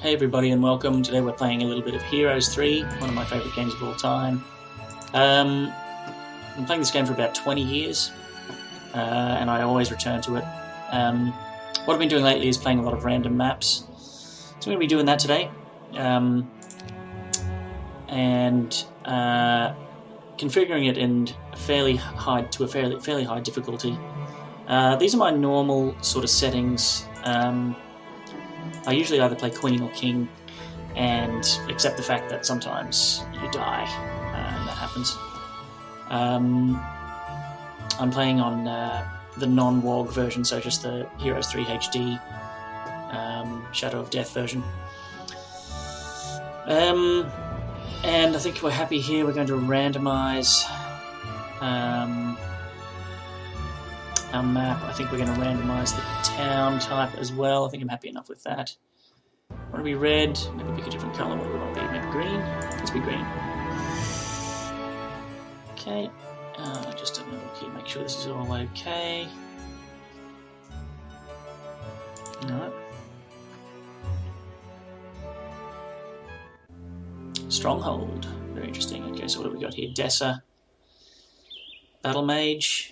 Hey everybody and welcome. Today we're playing a little bit of Heroes 3, one of my favourite games of all time. I've been playing this game for about 20 years, and I always return to it. What I've been doing lately is playing a lot of random maps, so I'm going to be doing that today, and configuring it in fairly high difficulty. These are my normal sort of settings. I usually either play Queen or King, and accept the fact that sometimes you die, and that happens. I'm playing on the non-WoG version, so just the Heroes 3 HD Shadow of Death version. And I think we're happy here. We're going to randomise our map. I think we're going to randomise the town type as well. I think I'm happy enough with that. Want to be red? Maybe pick a different colour. What do we want to be? Maybe green? Let's be green. Okay. Just have a look here, make sure this is all okay. No. Stronghold. Very interesting. Okay, so what have we got here? Dessa. Battle Mage.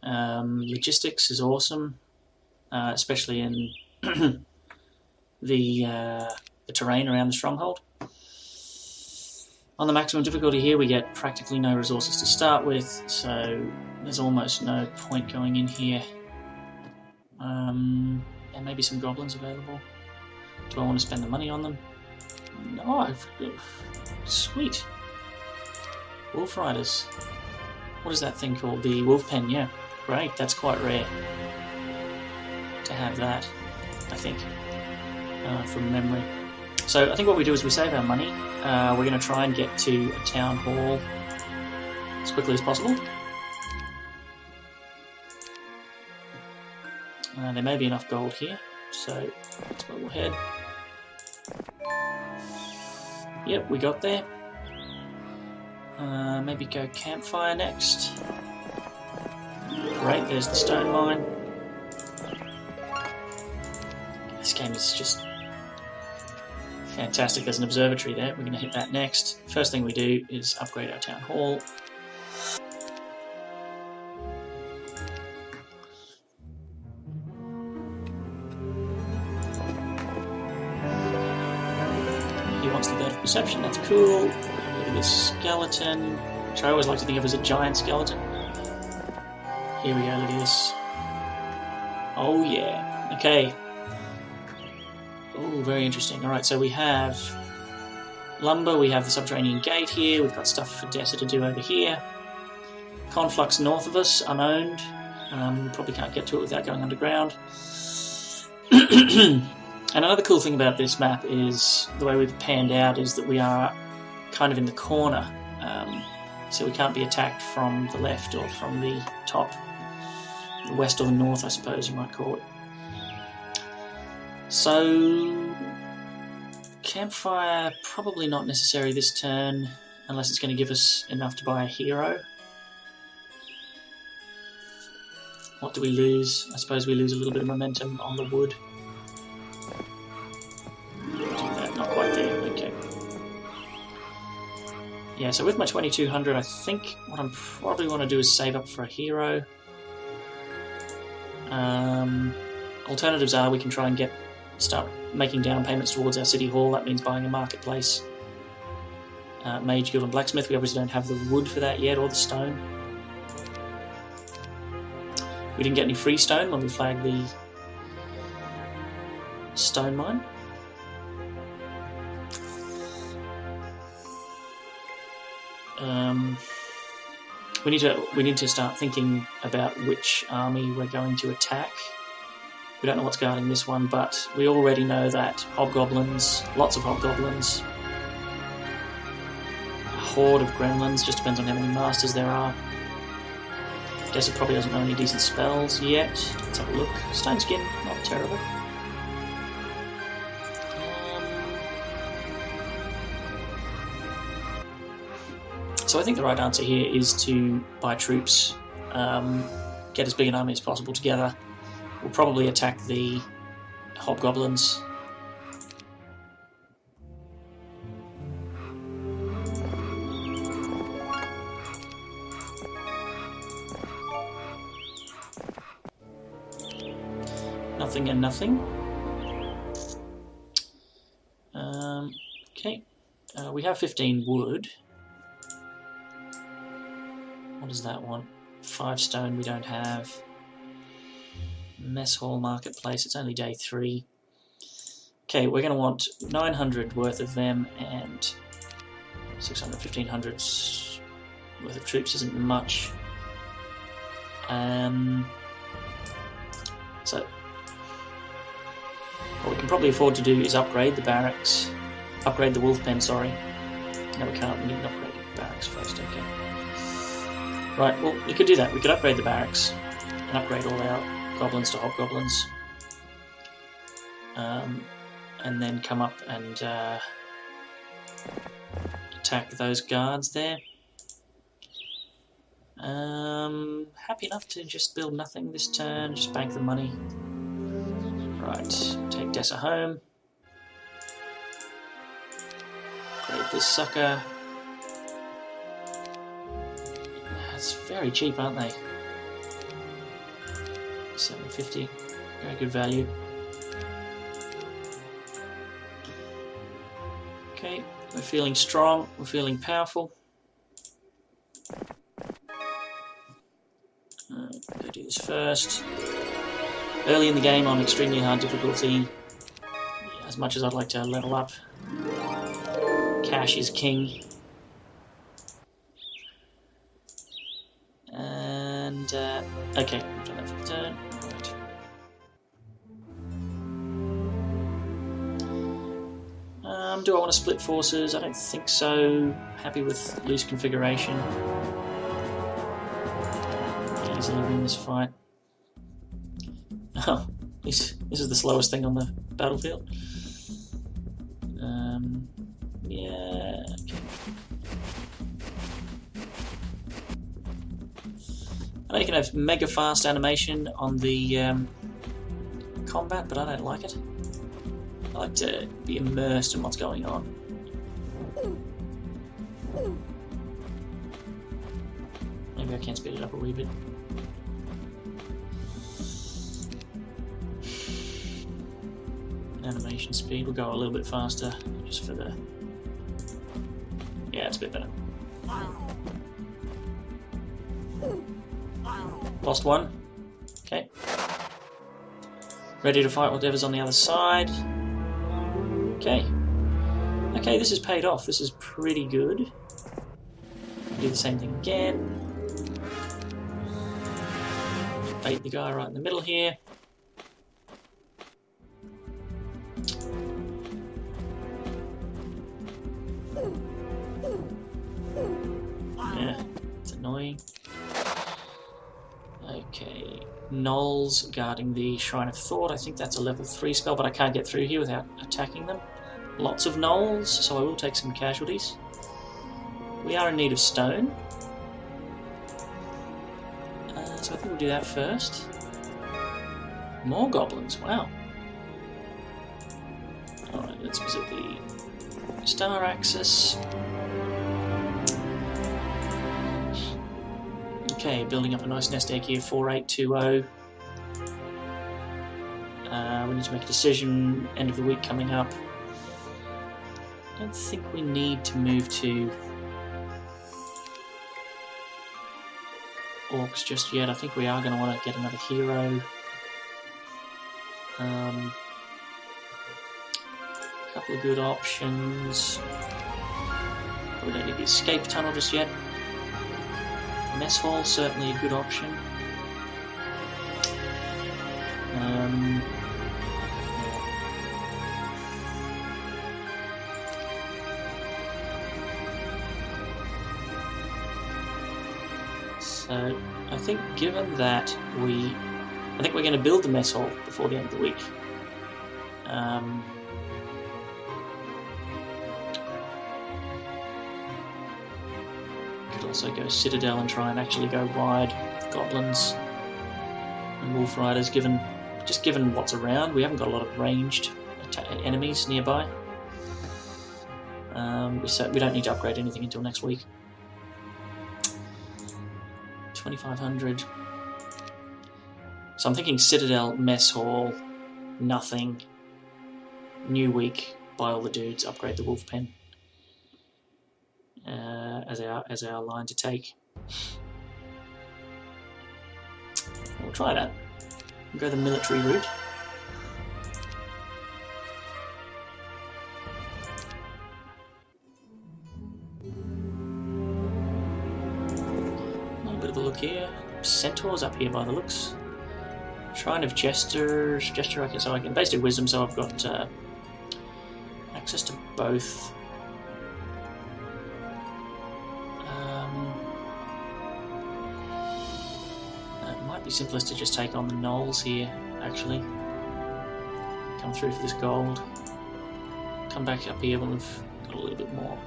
Logistics is awesome, especially in the terrain around the Stronghold. On the maximum difficulty here we get practically no resources to start with, so there's almost no point going in here. And maybe some goblins available. Do I want to spend the money on them? No. Sweet. Wolf Riders. What is that thing called? The Wolf Pen, yeah. Great, that's quite rare to have that, I think, from memory. So I think what we do is we save our money. We're going to try and get to a town hall as quickly as possible. There may be enough gold here, so that's where we'll head. Yep, we got there. Maybe go campfire next. Great, there's the stone mine. This game is just fantastic. There's an observatory there. We're going to hit that next. First thing we do is upgrade our town hall. He wants the bird of perception. That's cool. Look at this skeleton, which I always like to think of as a giant skeleton. Here we go, look at this. Oh yeah, okay. Oh, very interesting. Alright, so we have lumber, we have the subterranean gate here, we've got stuff for Dessa to do over here. Conflux north of us, unowned. Probably can't get to it without going underground. And another cool thing about this map is, the way we've panned out, is that we are kind of in the corner. So we can't be attacked from the left or from the top. The west or the north, I suppose you might call it. So, campfire, probably not necessary this turn, unless it's going to give us enough to buy a hero. What do we lose? I suppose we lose a little bit of momentum on the wood. Not quite there, okay. Yeah, so with my 2200, I think what I probably want to do is save up for a hero. Alternatives are we can try and start making down payments towards our city hall. That means buying a marketplace. Mage Guild and Blacksmith, we obviously don't have the wood for that yet, or the stone. We didn't get any free stone when we flagged the stone mine. We need to start thinking about which army we're going to attack. We don't know what's guarding this one, but we already know that hobgoblins, lots of hobgoblins, a horde of gremlins, just depends on how many masters there are. Guess it probably doesn't know any decent spells yet. Let's have a look. Stone Skin, not terrible. So I think the right answer here is to buy troops, get as big an army as possible together. We'll probably attack the hobgoblins Nothing and nothing. Okay, we have 15 wood. What does that want? 5 stone we don't have. Mess hall marketplace, it's only day 3. Okay, we're going to want 900 worth of them and 600, 1500 worth of troops isn't much. So what we can probably afford to do is upgrade the barracks, upgrade the wolf pen, sorry. No, we can't, we need to upgrade the barracks first, okay. Right, well, we could do that. We could upgrade the barracks and upgrade all our goblins to hobgoblins. And then come up and attack those guards there. Happy enough to just build nothing this turn, just bank the money. Right, take Dessa home. Grade this sucker. It's very cheap, aren't they? 750, very good value. Okay, we're feeling strong, we're feeling powerful. Go do this first. Early in the game on extremely hard difficulty, as much as I'd like to level up, cash is king. And, okay, we've done that for the turn. Right. Do I want to split forces? I don't think so. Happy with loose configuration. Easily win this fight. Oh, this is the slowest thing on the battlefield. Yeah. Okay. I know you can have mega fast animation on the combat, but I don't like it. I like to be immersed in what's going on. Maybe I can speed it up a wee bit. Animation speed will go a little bit faster, just for the... Yeah, it's a bit better. Lost one. Okay. Ready to fight whatever's on the other side. Okay. Okay, this has paid off. This is pretty good. Do the same thing again. Bait the guy right in the middle here. Yeah, it's annoying. Okay, Gnolls guarding the Shrine of Thought. I think that's a level 3 spell, but I can't get through here without attacking them. Lots of Gnolls, so I will take some casualties. We are in need of stone. So I think we'll do that first. More goblins, wow. Alright, let's visit the Star Axis. Okay, building up a nice nest egg here, 4820. We need to make a decision, end of the week coming up. I don't think we need to move to orcs just yet. I think we are going to want to get another hero. A couple of good options. We don't need the escape tunnel just yet. Mess hall, certainly a good option. So I think given that I think we're going to build the mess hall before the end of the week. Could also go Citadel and try and actually go wide with goblins and wolf riders. Given what's around, we haven't got a lot of ranged enemies nearby. So we don't need to upgrade anything until next week. 2500. So I'm thinking Citadel, Mess Hall, nothing. New week, buy all the dudes, upgrade the wolf pen as our line to take. We'll try that. We'll go the military route. A little bit of a look here. Centaurs up here by the looks. Shrine of Gestures. Gesture, I can basically wisdom, so I've got access to both. It might be simplest to just take on the gnolls here, actually. Come through for this gold. Come back up here when we've got a little bit more.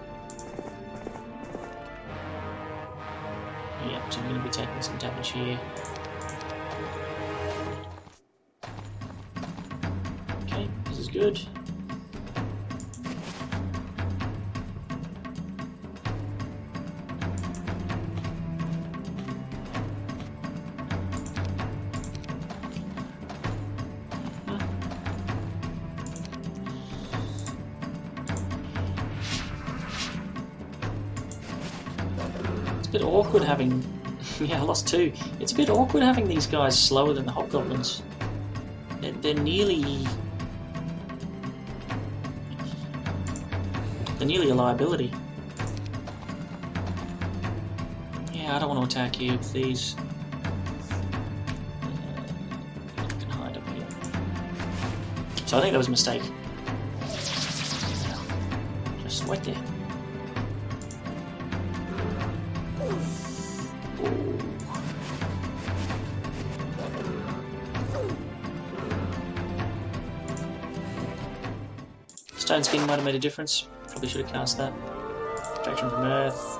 Yep, so I'm going to be taking some damage here. Okay, this is good. A bit awkward having... yeah, I lost 2. It's a bit awkward having these guys slower than the hobgoblins. They're nearly a liability. Yeah, I don't want to attack you with these. I can hide up here. So I think that was a mistake. Just wait there. Stone skin might have made a difference. Probably should have cast that. Protection from Earth.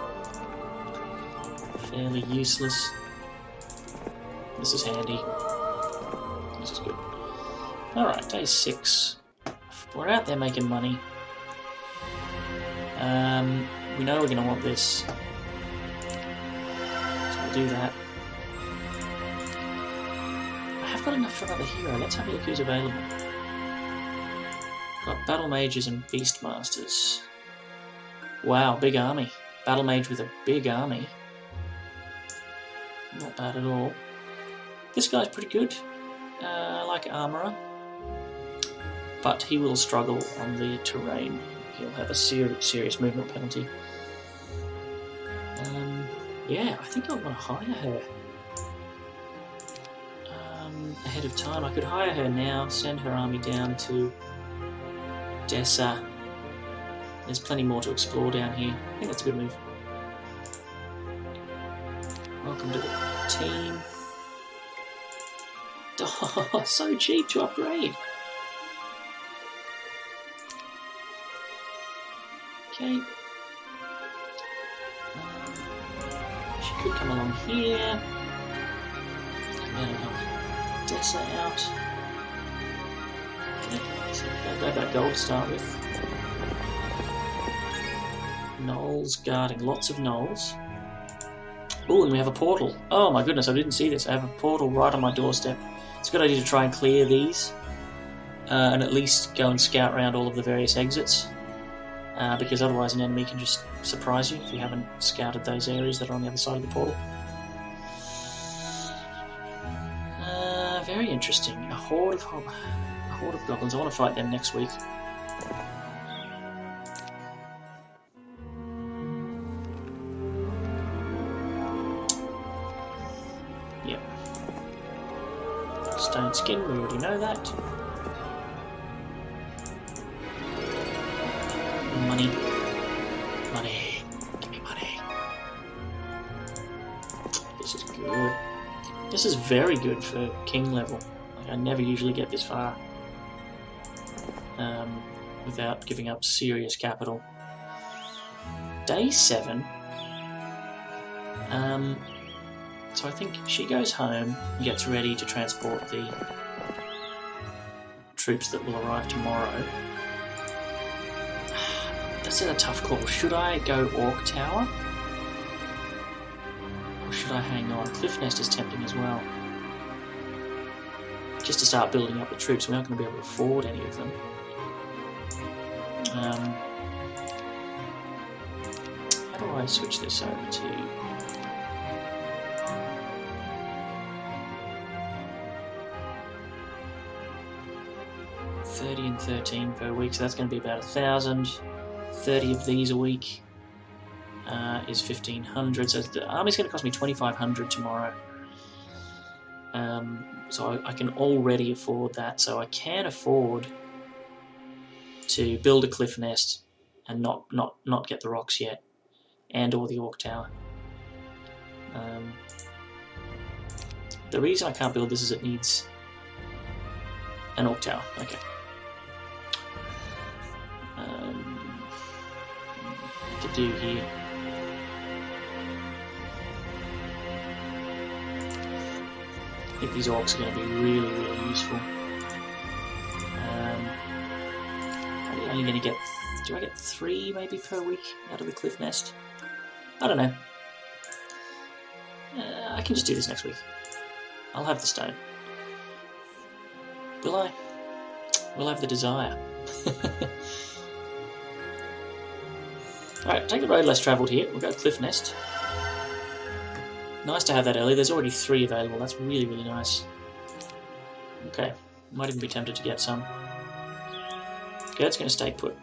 Fairly useless. This is handy. This is good. Alright, day 6. We're out there making money. We know we're going to want this. So we'll do that. I have got enough for another hero. Let's have a look who's available. Got Battle Mages and Beastmasters. Wow, big army. Battle Mage with a big army. Not bad at all. This guy's pretty good. I like Armourer. But he will struggle on the terrain. He'll have a serious movement penalty. Yeah, I think I want to hire her. Ahead of time. I could hire her now, send her army down to Dessa. There's plenty more to explore down here. I think that's a good move. Welcome to the team. Oh, so cheap to upgrade. Okay. She could come along here. And help Dessa out. So I'll grab that gold to start with. Gnolls guarding, lots of gnolls. Oh, and we have a portal. Oh my goodness, I didn't see this. I have a portal right on my doorstep. It's a good idea to try and clear these. And at least go and scout around all of the various exits. Because otherwise an enemy can just surprise you if you haven't scouted those areas that are on the other side of the portal. Very interesting. A horde of goblins. I want to fight them next week. Yep. Stone skin, we already know that. Money. Money. Give me money. This is good. This is very good for king level. Like, I never usually get this far without giving up serious capital. Day 7. So I think she goes home and gets ready to transport the troops that will arrive tomorrow. That's a tough call. Should I go Orc Tower? Or should I hang on? Cliff Nest is tempting as well. just to start building up the troops. We aren't going to be able to afford any of them. How do I switch this over to... $30 and $13 per week, so that's going to be about 1,000. 30 of these a week is 1,500, so the army's going to cost me 2,500 tomorrow. So I can already afford that, so I can afford to build a cliff nest and not get the rocks yet, and or the Orc Tower. The reason I can't build this is it needs an Orc Tower. Okay. What to do here? I think these orcs are going to be really, really useful. Probably only going to get... Do I get 3 maybe per week out of the cliff nest? I don't know. I can just do this next week. I'll have the stone. Will I? Will I have the desire? Alright, take the road less travelled here. We'll go cliff nest. Nice to have that early. There's already 3 available. That's really, really nice. Okay. Might even be tempted to get some. Gird's going to stay put.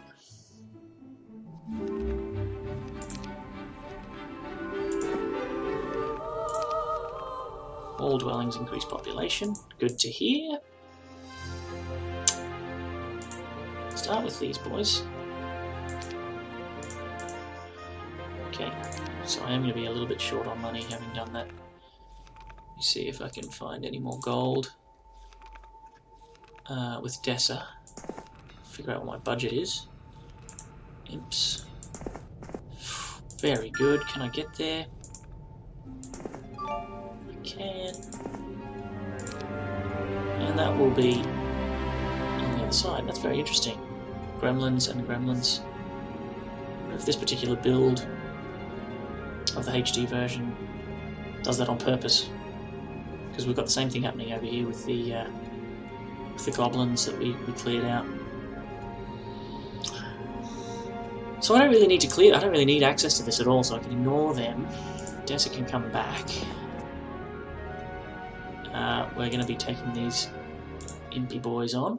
All dwellings increase population. Good to hear. Start with these boys. Okay, so I am going to be a little bit short on money having done that. Let me see if I can find any more gold with Dessa. Figure out what my budget is. Imps. Very good. Can I get there? I can. And that will be on the other side. That's very interesting. Gremlins and gremlins. I wonder if this particular build of the HD version does that on purpose, because we've got the same thing happening over here with the goblins that we cleared out. So I don't really need to clear. I don't really need access to this at all, so I can ignore them. Dessa can come back. We're going to be taking these impy boys on.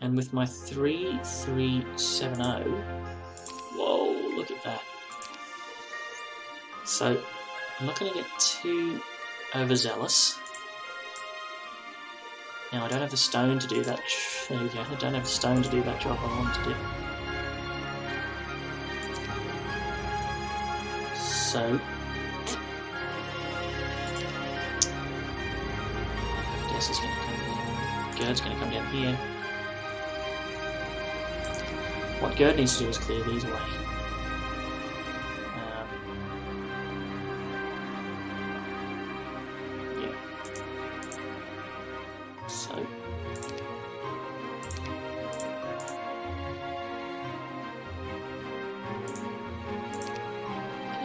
And with my 3-3-7-0, whoa, look at that. So, I'm not going to get too overzealous. Now, I don't have the stone to do that. There we go. I don't have the stone to do that job I want to do. So, Dessa's going to come down. Gird's going to come down here. What Gird needs to do is clear these away. Yeah. So.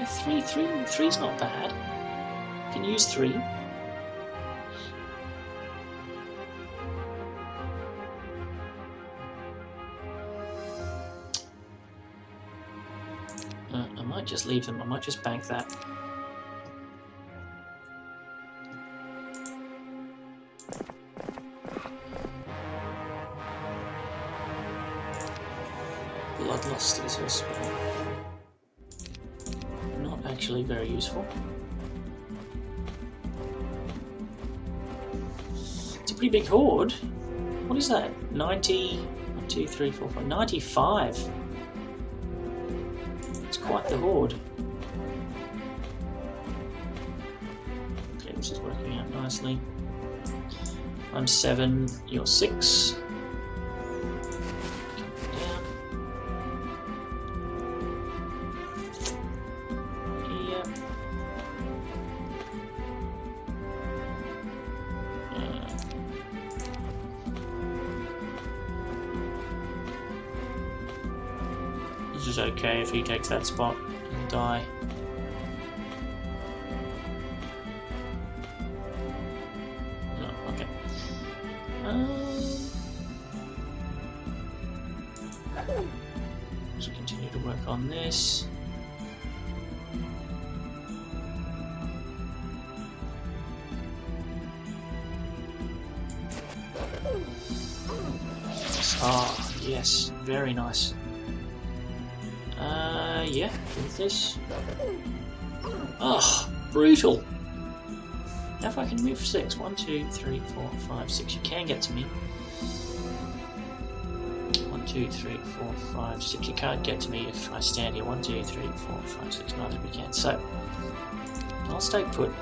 Okay, three's not bad. You can use 3. I might just leave them. I might just bank that. Bloodlust is also not actually very useful. It's a pretty big horde. What is that? 90... 1, 2, 3, 4, 5... 95! Quite the horde. Okay, this is working out nicely. I'm 7, you're 6. Down. Here. This is okay if he takes that spot, he'll die. work on this. Ah, yes, very nice. Yeah, with this. Oh, brutal! Now if I can move 6. 1, 2, 3, 4, 5, 6. You can get to me. 1, 2, 3, 4, 5, 6. You can't get to me if I stand here. 1, 2, 3, 4, 5, 6. No, I think we can. So, I'll stay put.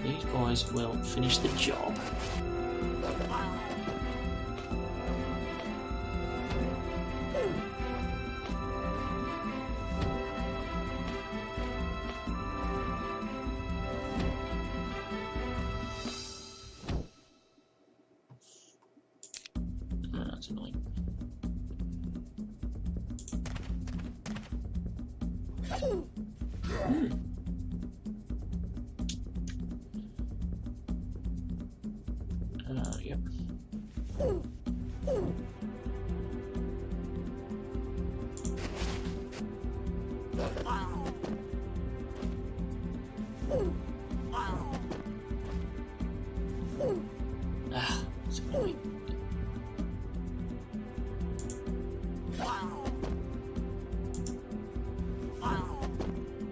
These boys will finish the job. That's annoying. Yep. It's annoying.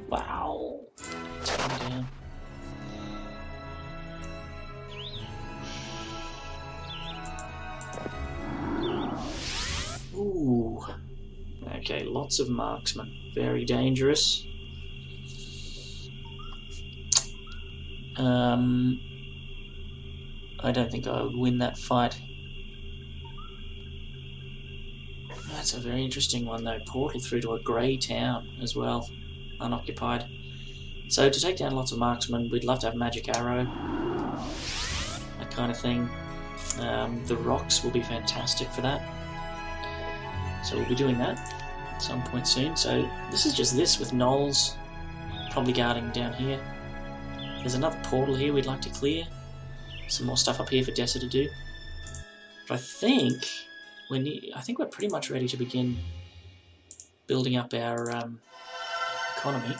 Wow. Take him down. Ooh. Okay, lots of marksmen. Very dangerous. I don't think I would win that fight. That's a very interesting one though. Portal through to a grey town as well. Unoccupied. So to take down lots of marksmen, we'd love to have magic arrow. That kind of thing. The rocks will be fantastic for that. So we'll be doing that at some point soon. So this is just this with gnolls probably guarding down here. There's another portal here we'd like to clear. Some more stuff up here for Dessa to do. But I think we're pretty much ready to begin building up our economy.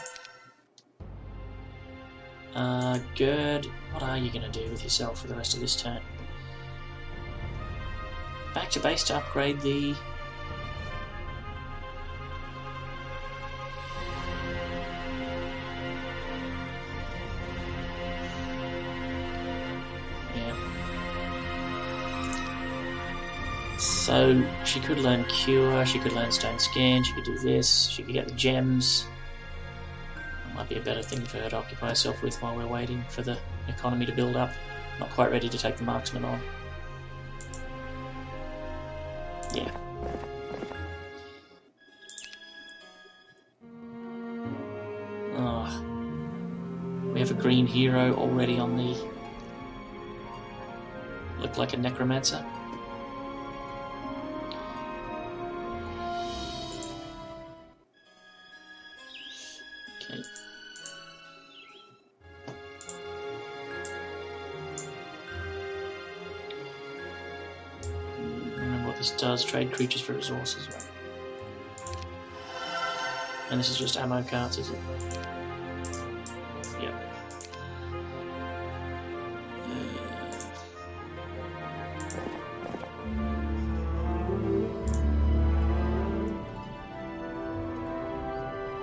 Gird, what are you going to do with yourself for the rest of this turn? Back to base to upgrade the... So she could learn Cure, she could learn Stone Scan, she could do this, she could get the gems. That might be a better thing for her to occupy herself with while we're waiting for the economy to build up. Not quite ready to take the marksman on. Yeah. Oh. We have a green hero already on the... Look like a necromancer. Does trade creatures for resources, right? And this is just ammo carts, is it? Yep.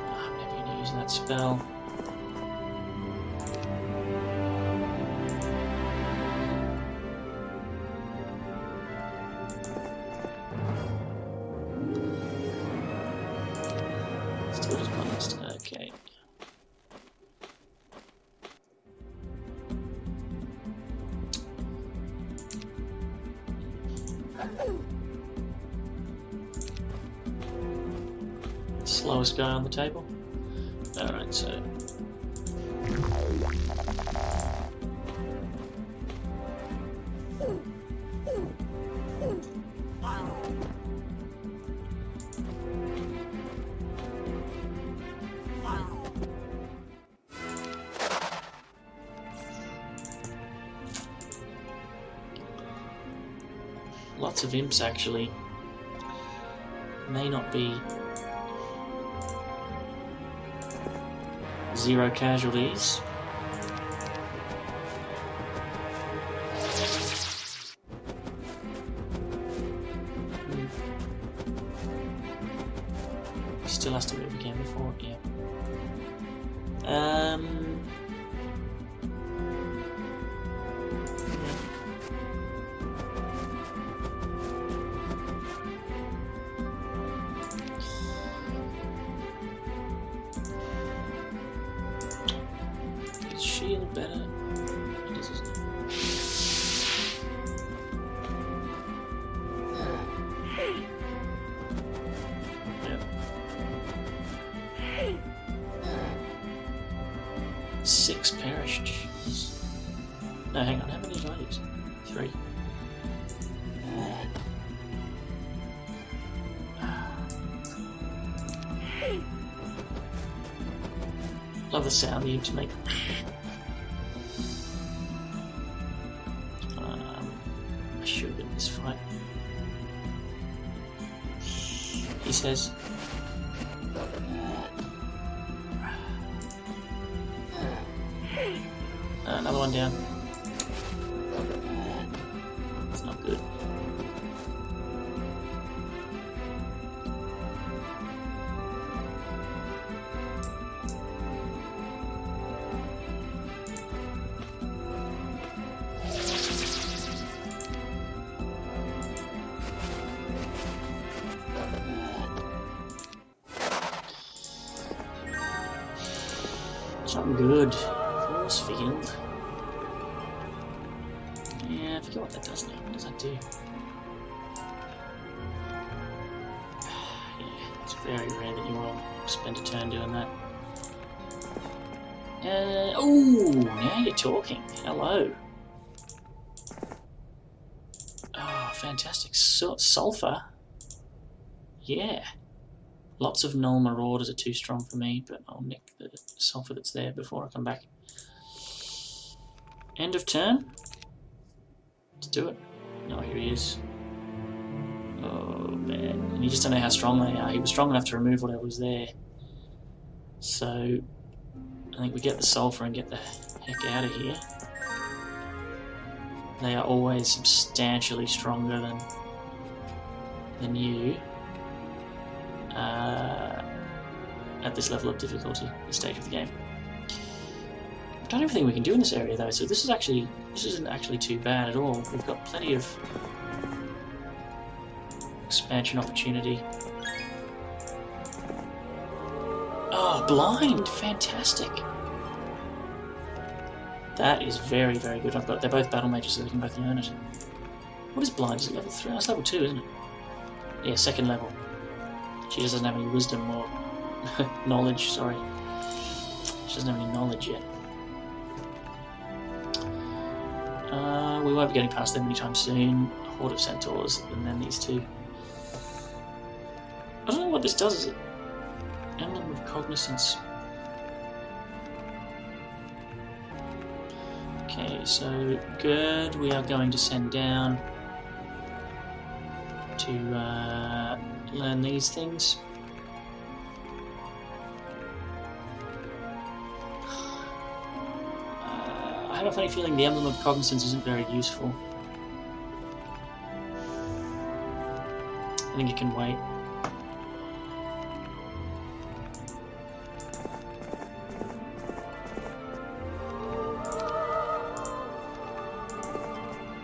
I'm never going to use that spell. Okay. Slowest guy on the table. Alright, so... Lots of imps, actually. May not be 0 casualties. Still has to move again before, yeah. Is shield better? What is this? Yep. 6 perished. Jeez. No, hang on, how many did I use? 3. Love the sound you to make. I should win this fight. He says. Another one down. It's not good. It's not good. Force field. Yeah, I forget what that does now. What does that do? Yeah, it's very rare that you will spend a turn doing that. Oh, now you're talking. Hello. Oh, fantastic. Sulfur. Yeah. Lots of null marauders are too strong for me, but I'll nick the sulfur that's there before I come back. End of turn. Let's do it. Oh, here he is. Oh, man. And you just don't know how strong they are. He was strong enough to remove whatever was there. So, I think we get the sulfur and get the heck out of here. They are always substantially stronger than you. At this level of difficulty, this stage of the game. We've done everything we can do in this area though, so this isn't actually too bad at all. We've got plenty of expansion opportunity. Oh, blind! Fantastic! That is very, very good. They're both battle mages, so they can both learn it. What is blind? Is it level 3? That's level 2, isn't it? Yeah, 2nd level. She just doesn't have any wisdom or knowledge, sorry. She doesn't have any knowledge yet. We won't be getting past them anytime soon. A horde of centaurs, and then these two. I don't know what this does, is it? Emblem of Cognizance. Okay, so Gird we are going to send down to learn these things. I have a funny feeling the Emblem of Cognizance isn't very useful. I think it can wait.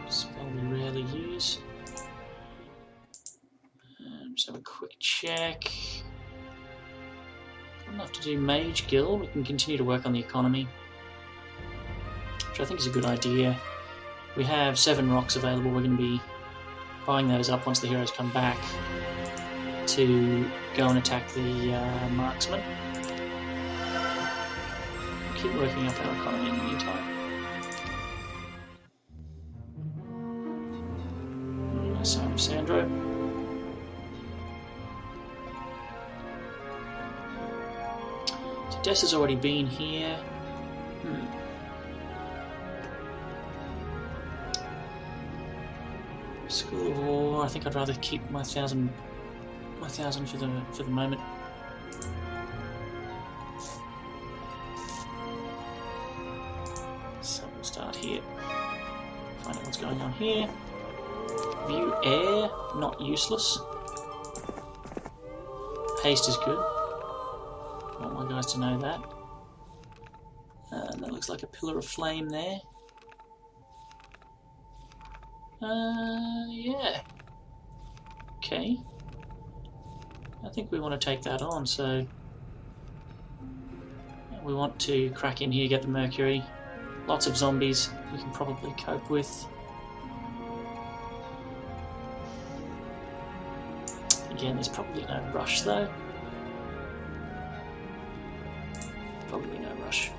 Spell we rarely use. Just have a quick check. Good enough to do Mage Guild. We can continue to work on the economy, which I think is a good idea. We have 7 rocks available. We're going to be buying those up once the heroes come back to go and attack the marksmen. Keep working up our economy in the meantime. Sandro. So Dessa's already been here. School of War. I think I'd rather keep my 1,000 for the moment. So we'll start here. Find out what's going on here. View air, not useless. Haste is good. I want my guys to know that. And that looks like a pillar of flame there. Yeah. Okay. I think we want to take that on, so we want to crack in here, get the Mercury. Lots of zombies we can probably cope with. Again, there's probably no rush though. Probably no rush.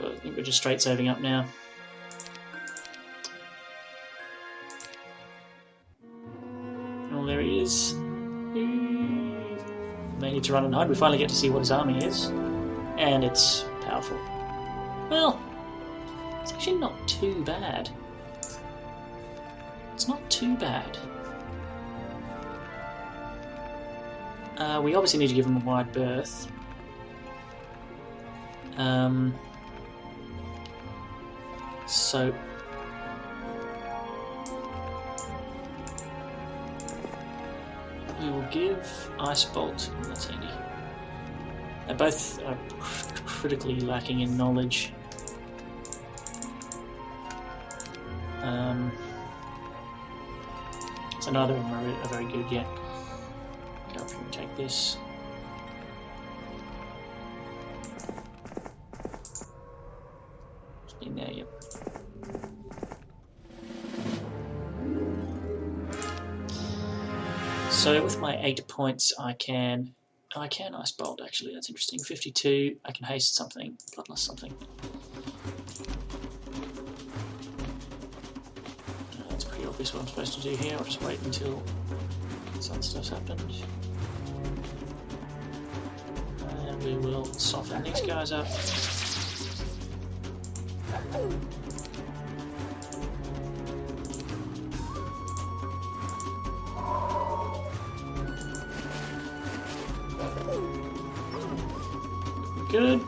But I think we're just straight saving up now. Oh, there he is. May need to run and hide. We finally get to see what his army is. And it's powerful. Well, it's actually not too bad. It's not too bad. We obviously need to give him a wide berth. So we will give Ice Bolt. That's handy. They both are critically lacking in knowledge. So neither of them are very good yet. Go up here and take this. In there, yep. So with my 8 points, I can Ice Bolt. Actually, that's interesting. 52. I can haste something, bloodlust something. That's pretty obvious what I'm supposed to do here. I'll just wait until some stuff's happened, and we will soften these guys up. Good.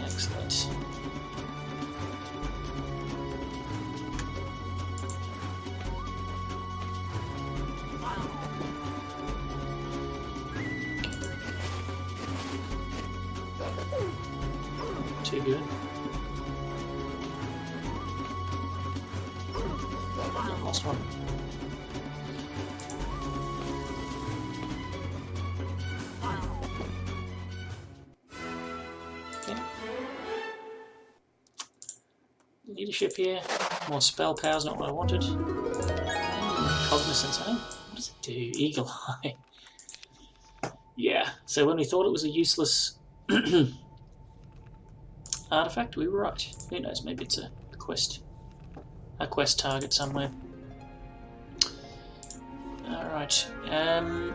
Excellent. Too good. Lost one. Leadership here. More spell power's not what I wanted. Cognizance, eh? What does it do? Eagle Eye. Yeah, so when we thought it was a useless artifact, we were right. Who knows, maybe it's a quest target somewhere. Alright, yeah.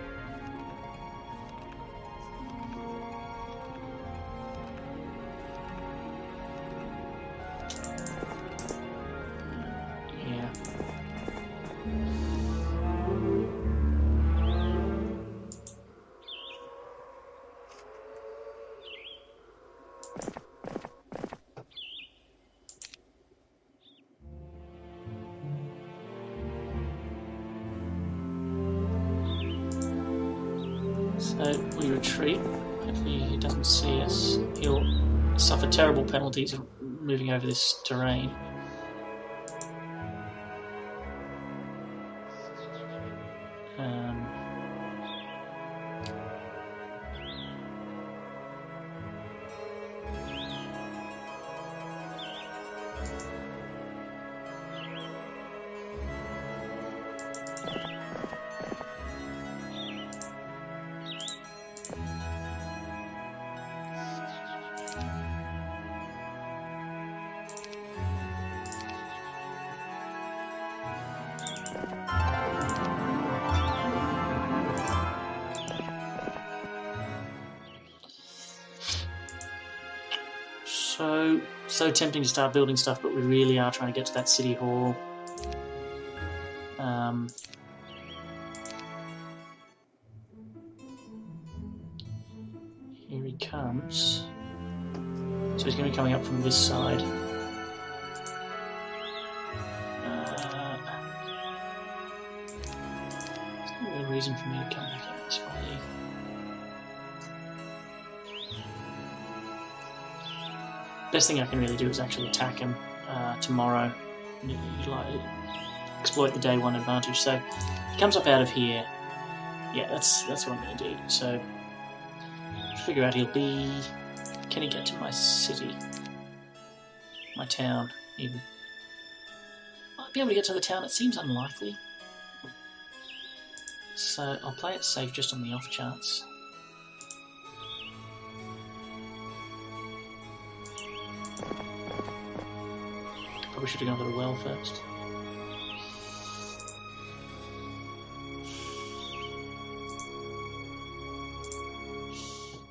So we retreat. Hopefully he doesn't see us. He'll suffer terrible penalties of moving over this terrain. So tempting to start building stuff, but we really are trying to get to that city hall. Here he comes. So he's going to be coming up from this side. There's no real reason for me to come back out this way. Best thing I can really do is actually attack him tomorrow. Exploit the day one advantage. So he comes up out of here. Yeah, that's what I'm going to do. So figure out he'll be. Can he get to my city? My town, even. Might be able to get to the town. It seems unlikely. So I'll play it safe just on the off chance. Probably should have gone to the well first.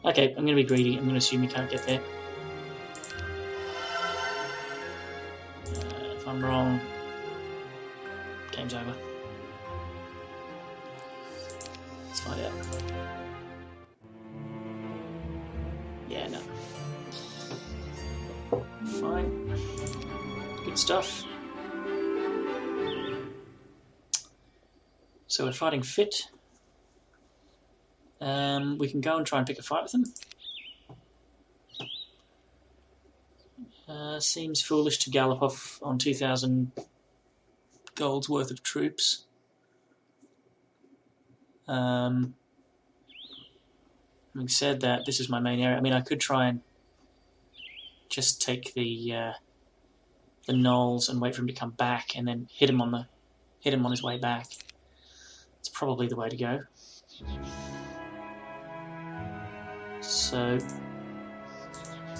Okay, I'm going to be greedy. I'm going to assume he can't get there. If I'm wrong, game's over. Let's find out. Yeah, no. Fine. Good stuff. So we're fighting fit. We can go and try and pick a fight with them. Seems foolish to gallop off on 2,000 gold's worth of troops. Having said that, this is my main area. I mean, I could try and just take the knolls and wait for him to come back, and then hit him on his way back. It's probably the way to go. So,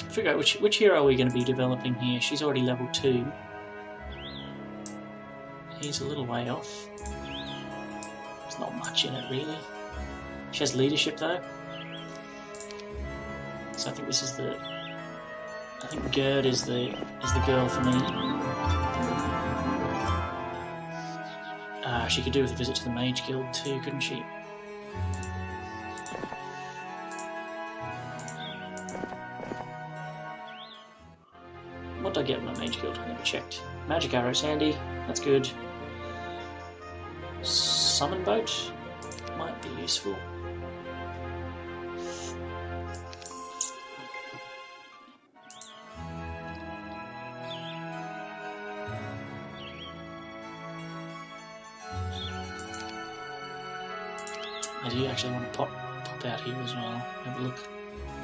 figure out which hero are we going to be developing here. She's already level 2. He's a little way off. There's not much in it, really. She has leadership, though. So I think this is the... I think Gird is the girl for me. She could do with a visit to the Mage Guild too, couldn't she? What did I get in my Mage Guild? I never checked. Magic Arrow's handy. That's good. Summon Boat might be useful. I do actually want to pop out here as well. Have a look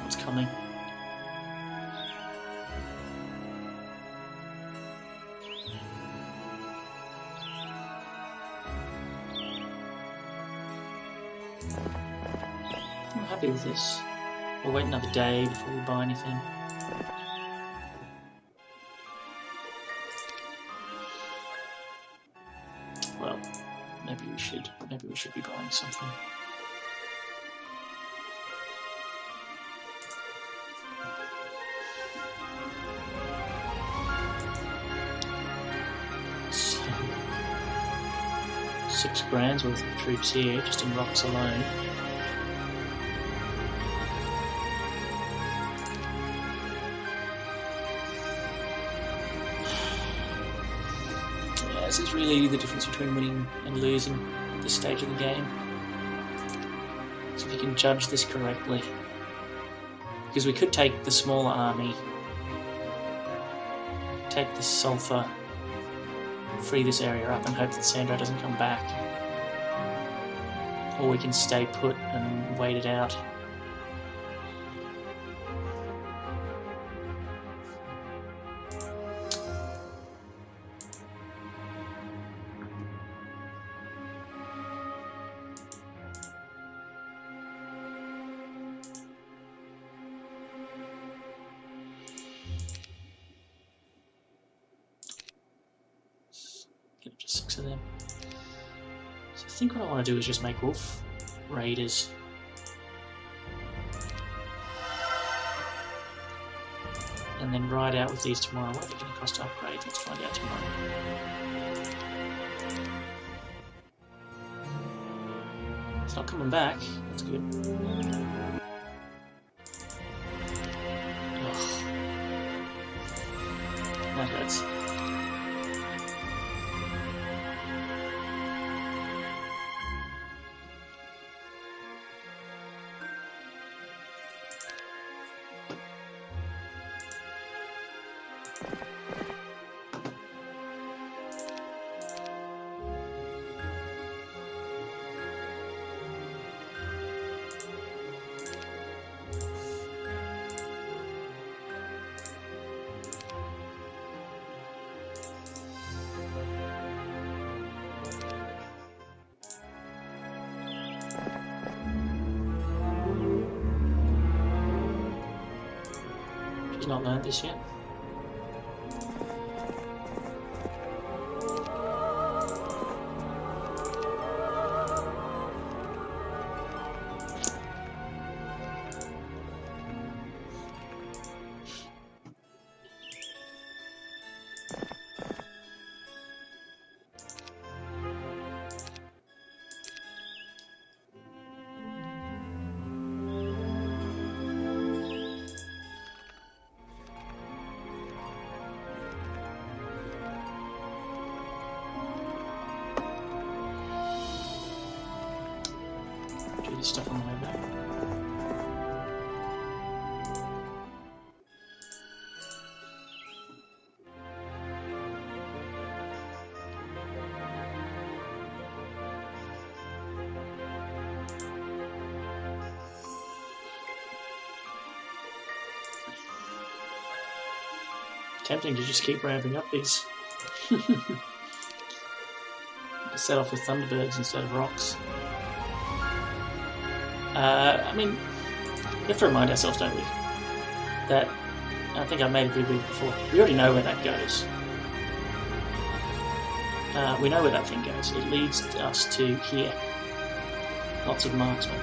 what's coming. I'm happy with this. We'll wait another day before we buy anything. Well, maybe we should be buying something. So, 6 grand's worth of troops here, just in rocks alone. Yeah, this is really the difference between winning and losing at this stage of the game. So if you can judge this correctly. Because we could take the smaller army, take this sulfur, free this area up and hope that Sandro doesn't come back. Or we can stay put and wait it out. Get up to 6 of them. So I think what I want to do is just make wolf raiders. and then ride out with these tomorrow. What are they going to cost to upgrade? Let's find out tomorrow. It's not coming back. That's good. Ugh. That hurts. He's not learned this yet. Do this stuff on the way back. Tempting to just keep ramping up these. Set off with Thunderbirds instead of rocks. I mean, we have to remind ourselves, don't we, that I think I made a video before. We already know where that goes. We know where that thing goes. It leads us to here. Lots of marksmen.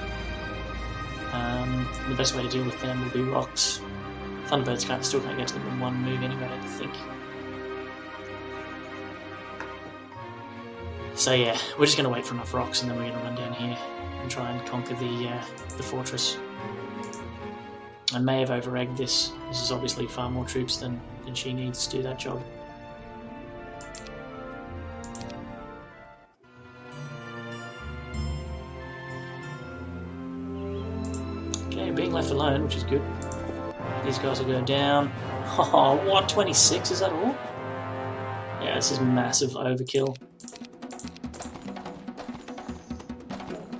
The best way to deal with them will be rocks. Thunderbirds still can't get to them in one move anyway, I think. So yeah, we're just going to wait for enough rocks and then we're going to run down here and try and conquer the fortress. I may have over-egged this. This is obviously far more troops than she needs to do that job. Okay, being left alone, which is good. These guys will go down. Oh, what? 26? Is that all? Yeah, this is massive overkill.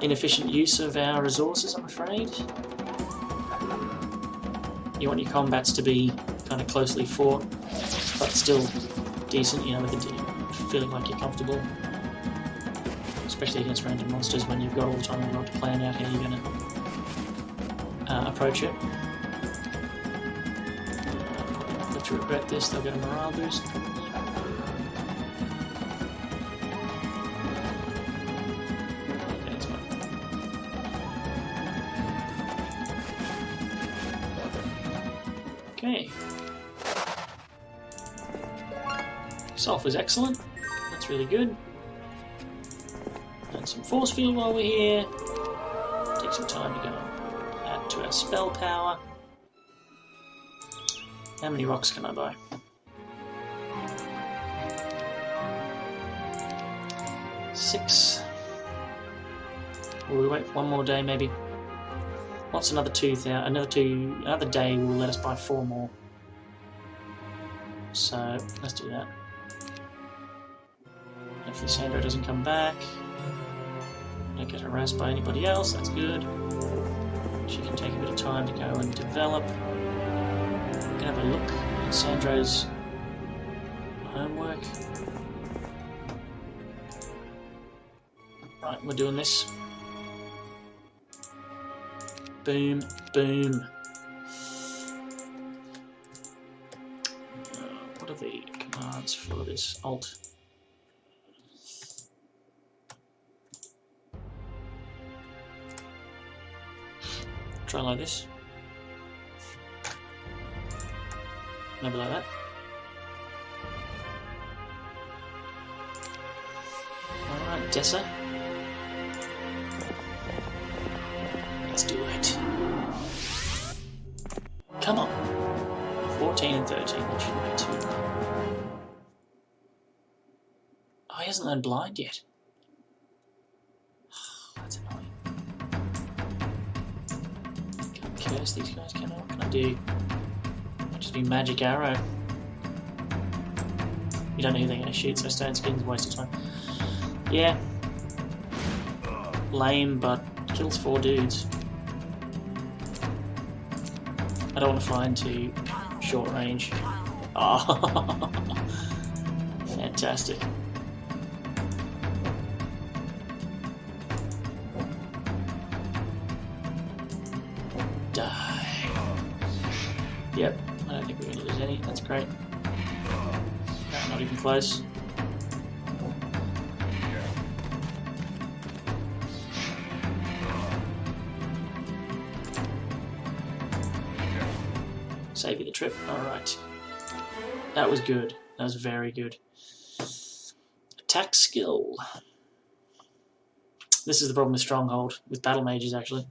Inefficient use of our resources, I'm afraid. You want your combats to be kind of closely fought, but still decent, you know, with feeling like you're comfortable. Especially against random monsters when you've got all the time in the world to plan out how you're going to approach it. Probably to regret this, they'll get a morale boost. Okay. Sulphur's excellent. That's really good. And some force field while we're here. Take some time to go add to our spell power. How many rocks can I buy? 6. Will we wait for one more day maybe? What's another 2,000? Another day will let us buy 4 more. So let's do that. Hopefully Sandro doesn't come back. Don't get harassed by anybody else. That's good. She can take a bit of time to go and develop. We can have a look at Sandro's homework. Right, we're doing this. Boom, boom. What are the commands for this? Alt. Try like this. maybe like that. Alright, Dessa. Let's do it. Come on. 14 and 13, that shouldn't be too bad. Oh, he hasn't learned blind yet. That's annoying. Can't curse these guys, can I? What can I do? I'll just do magic arrow. You don't know who they're going to shoot, so stone skin's a waste of time. Yeah. Lame, but kills 4 dudes. I don't want to fly into short range. Oh, fantastic. Die. Yep, I don't think we're going to lose any. That's great. No, not even close. Save you the trip. Alright. That was good. That was very good. Attack skill. This is the problem with Stronghold, with battle mages actually.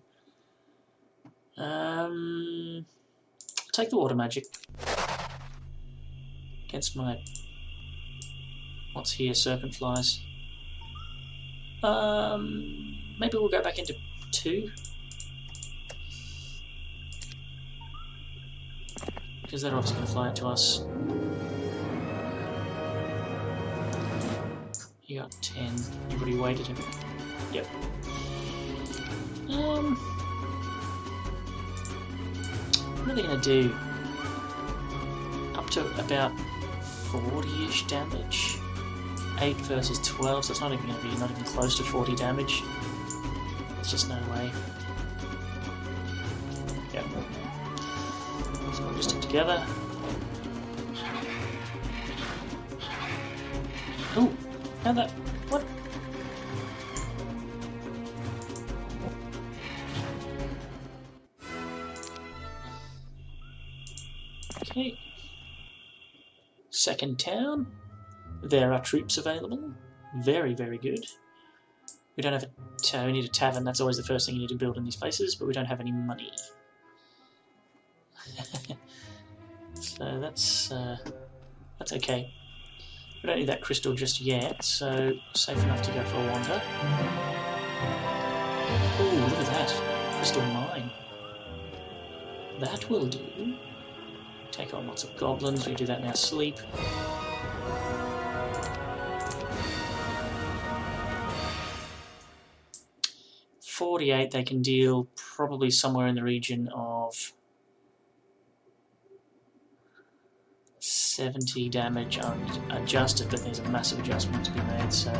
Take the water magic. Against my... What's here? Serpent flies. Maybe we'll go back into 2. Because they're obviously going to fly it to us. You got 10. You've already waited him. Yep. What are they going to do? Up to about 40-ish damage. 8 versus 12, so it's not even going to be not even close to 40 damage. There's just no way. Yep. So we'll just stick together. Oh, how that? What? Okay. Second town. There are troops available. Very, very good. We don't have a... we need a tavern. That's always the first thing you need to build in these places, but we don't have any money. So that's okay. We don't need that crystal just yet, so safe enough to go for a wander. Ooh, look at that. Crystal mine. That will do. Take on lots of goblins. We do that in our sleep. .48, they can deal probably somewhere in the region of 70 damage unadjusted, but there's a massive adjustment to be made, so... I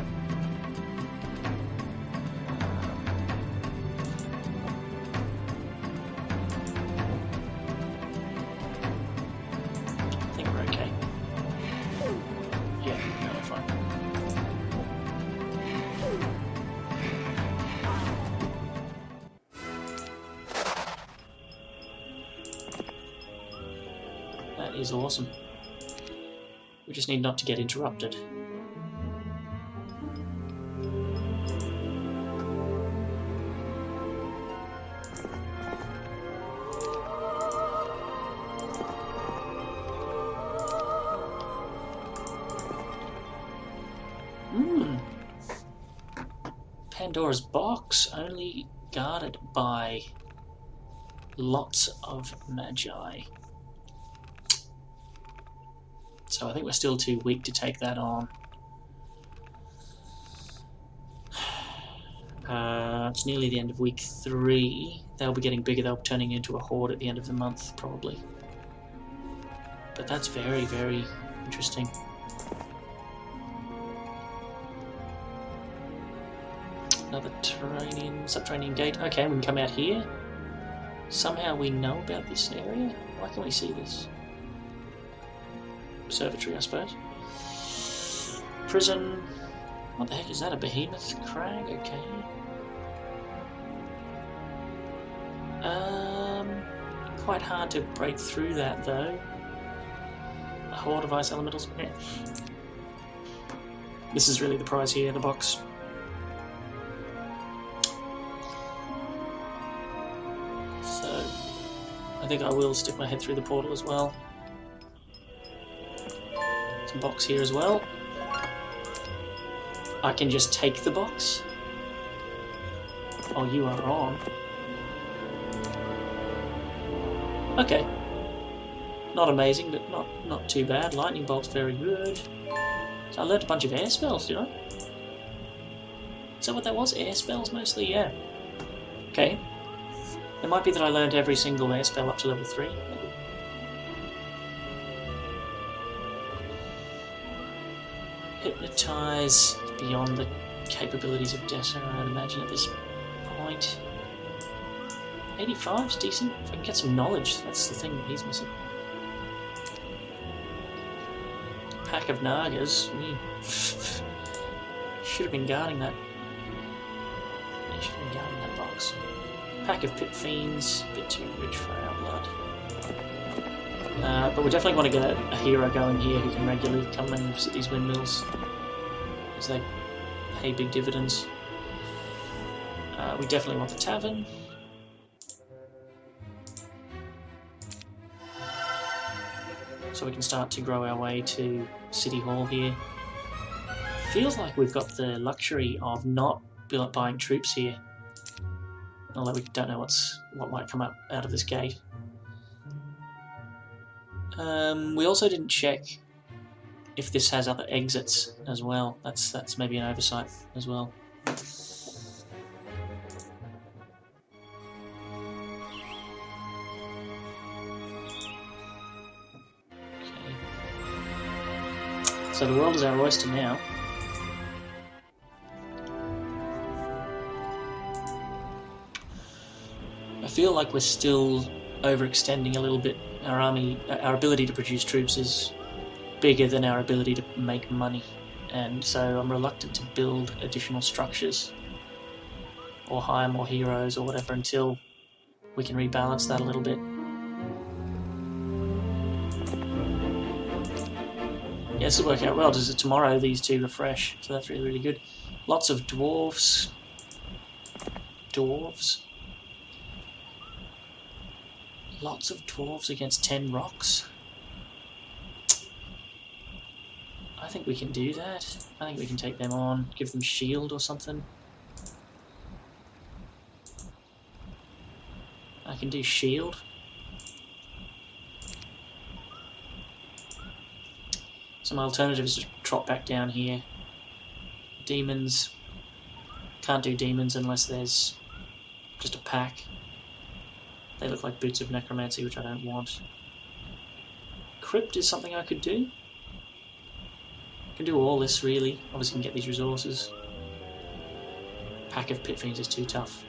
think we're okay. Yeah, no, we're fine. That is awesome. We just need not to get interrupted. Pandora's box, only guarded by lots of magi. So I think we're still too weak to take that on. It's nearly the end of week 3. They'll be getting bigger. They'll be turning into a horde at the end of the month, probably. But that's very, very interesting. Another subterranean gate. Okay, we can come out here. Somehow we know about this area. Why can't we see this? Observatory, I suppose. Prison. What the heck is that? A behemoth crag? Okay. Quite hard to break through that though. horde of ice elementals. Yeah. This is really the prize here, the box. So, I think I will stick my head through the portal as well. Some box here as well. I can just take the box. Oh, you are on. Okay. Not amazing, but not too bad. Lightning bolt's very good. So I learned a bunch of air spells, did I? Is that what that was? Air spells mostly? Yeah. Okay. It might be that I learned every single air spell up to level 3. Hypnotise beyond the capabilities of Dessa, I'd imagine, at this point. 85's decent. If I can get some knowledge, that's the thing that he's missing. Pack of Nagas. Should have been guarding that. Should have been guarding that box. Pack of Pit Fiends. A bit too rich for our blood. But we definitely want to get a hero going here who can regularly come and visit these windmills, because they pay big dividends. We definitely want the tavern. So we can start to grow our way to City Hall here. Feels like we've got the luxury of not buying troops here, although we don't know what might come up out of this gate. We also didn't check if this has other exits as well. That's maybe an oversight as well. Okay. So the world is our oyster now. I feel like we're still overextending a little bit. Our army, our ability to produce troops is bigger than our ability to make money, and so I'm reluctant to build additional structures or hire more heroes or whatever until we can rebalance that a little bit. Yeah, this will work out well. Does it tomorrow? These two refresh, so that's really, really good. Lots of dwarves. Lots of dwarves against 10 rocks. I think we can do that. I think we can take them on, give them shield or something. I can do shield. Some alternatives to trot back down here. Demons. Can't do demons unless there's just a pack. They look like boots of necromancy, which I don't want. Crypt is something I could do. I can do all this, really. Obviously, can get these resources. Pack of Pit Fiends is too tough.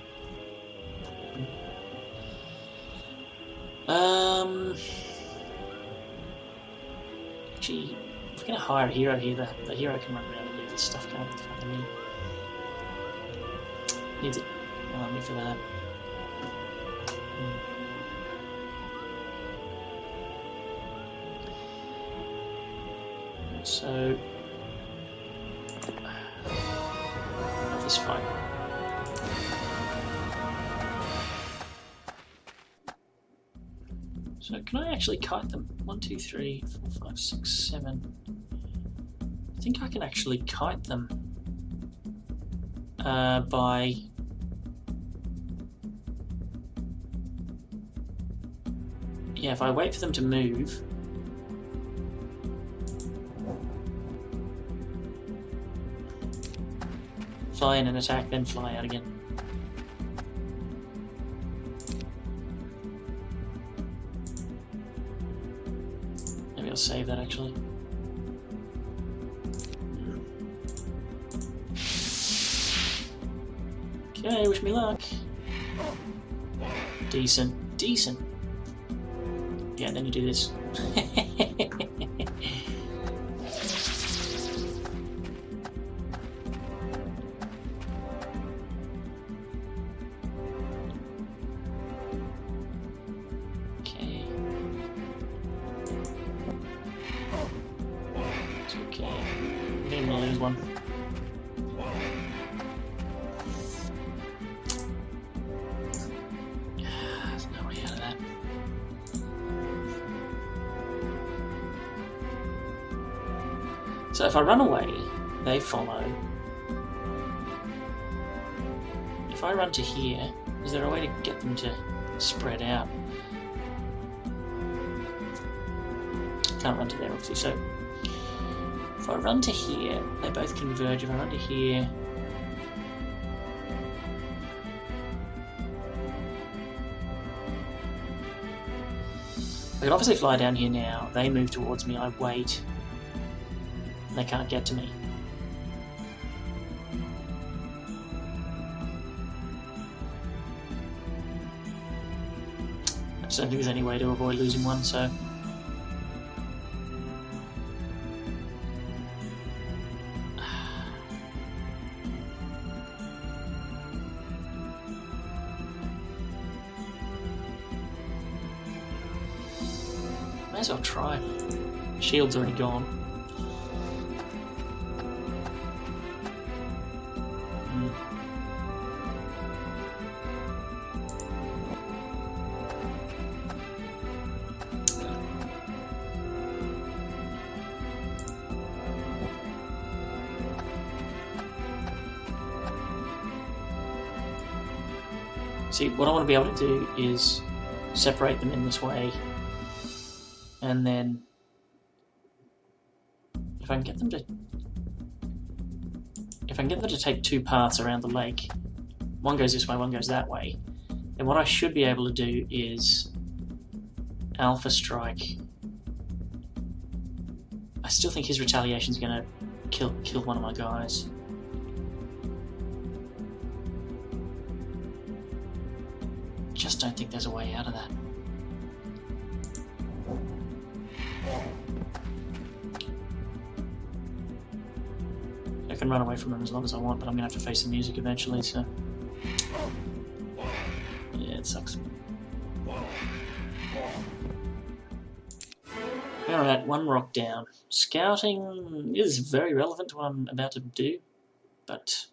Actually, if we're going to hire a hero here, the hero can run around and do this stuff, can't it? Needs an army for that. So, not this fight. So, can I actually kite them? 1, 2, 3, 4, 5, 6, 7. I think I can actually kite them by. Yeah, if I wait for them to move. Fly in and attack, then fly out again. Maybe I'll save that actually. Okay, wish me luck. Decent. Yeah, and then you do this. one. There's no way out of that. So if I run away, they follow. If I run to here, is there a way to get them to spread out? Can't run to there, obviously. So if I run to here, they both converge. If I run to here, I can obviously fly down here now. They move towards me. I wait. They can't get to me. I just don't think there's any way to avoid losing one, so... Might as well try. Shield's already gone. See, what I want to be able to do is separate them in this way, and then if I can get them to take two paths around the lake, one goes this way, one goes that way, then what I should be able to do is alpha strike. I still think his retaliation is going to kill one of my guys. Just don't think there's a way out of that. I can run away from them as long as I want, but I'm going to have to face the music eventually, so... Yeah, it sucks. Alright, one rock down. Scouting is very relevant to what I'm about to do, but...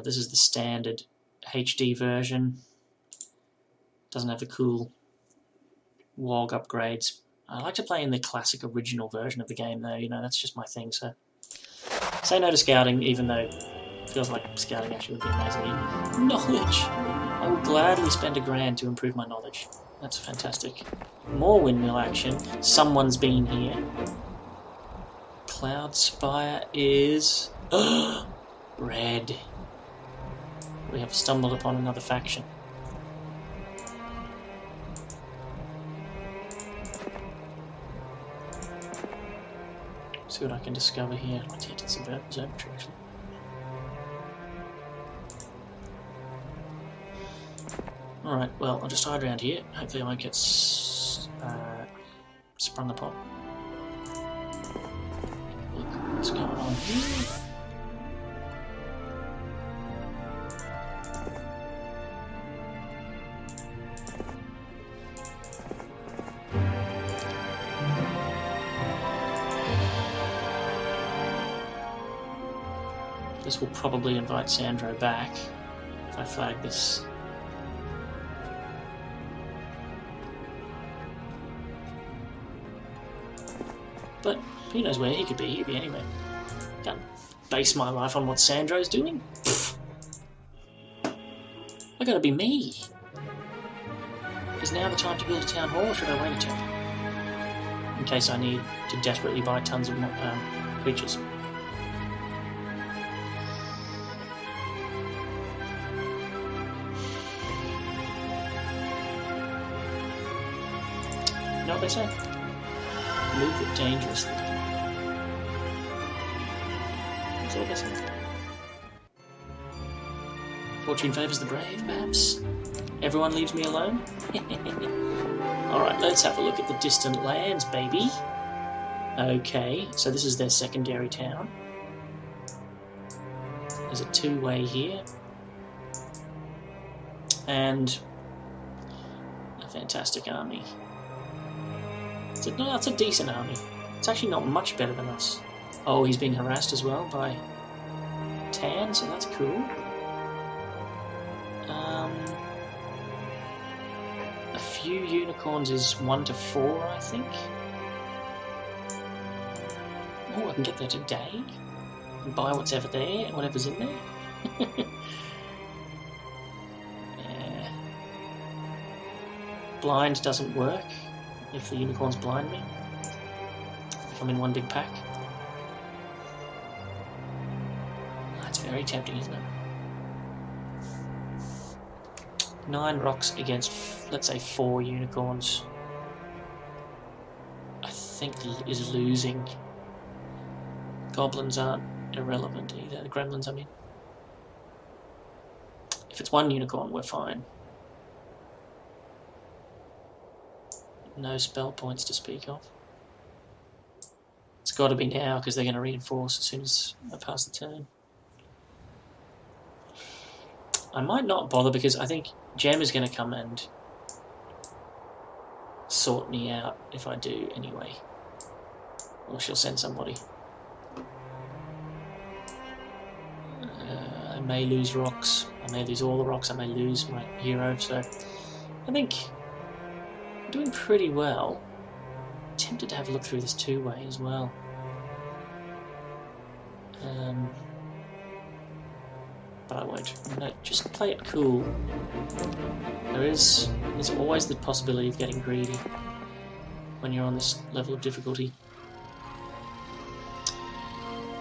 this is the standard HD version. Doesn't have the cool WOG upgrades. I like to play in the classic original version of the game though, you know, that's just my thing, so... Say no to scouting, even though it feels like scouting actually would be amazing. Knowledge! I would gladly spend $1,000 to improve my knowledge. That's fantastic. More windmill action. Someone's been here. Cloud Spire is... red. We have stumbled upon another faction. See what I can discover here. I'd like to hit its observatory actually. Alright, well, I'll just hide around here. Hopefully I won't get sprung upon. Look what's going on here. This will probably invite Sandro back if I flag this. But who knows where he could be? He could be anywhere. Can't base my life on what Sandro's doing. Pfft. I gotta be me. Is now the time to build a town hall, or should I wait a turn? In case I need to desperately buy tons of creatures. You know what they say? Move it dangerously. That's all they say. Fortune favours the brave, perhaps? Everyone leaves me alone? Alright, let's have a look at the distant lands, baby. Okay, so this is their secondary town. There's a two-way here. And a fantastic army. That's a decent army. It's actually not much better than us. Oh, he's being harassed as well by Tan, so that's cool. A few unicorns is 1 to 4, I think. Oh, I can get there today. And buy whatever's in there. Yeah. Blind doesn't work if the unicorns blind me. If I'm in one big pack. That's very tempting, isn't it? 9 rocks against, let's say, 4 unicorns. I think is losing. Goblins aren't irrelevant either. Gremlins, I mean. If it's 1 unicorn, we're fine. No spell points to speak of. It's got to be now because they're going to reinforce as soon as I pass the turn. I might not bother because I think Gem is going to come and sort me out if I do anyway. Or she'll send somebody. I may lose rocks. I may lose all the rocks. I may lose my hero. So I think I'm doing pretty well. I'm tempted to have a look through this 2-way as well. But I won't. I'm going to just play it cool. There's always the possibility of getting greedy when you're on this level of difficulty.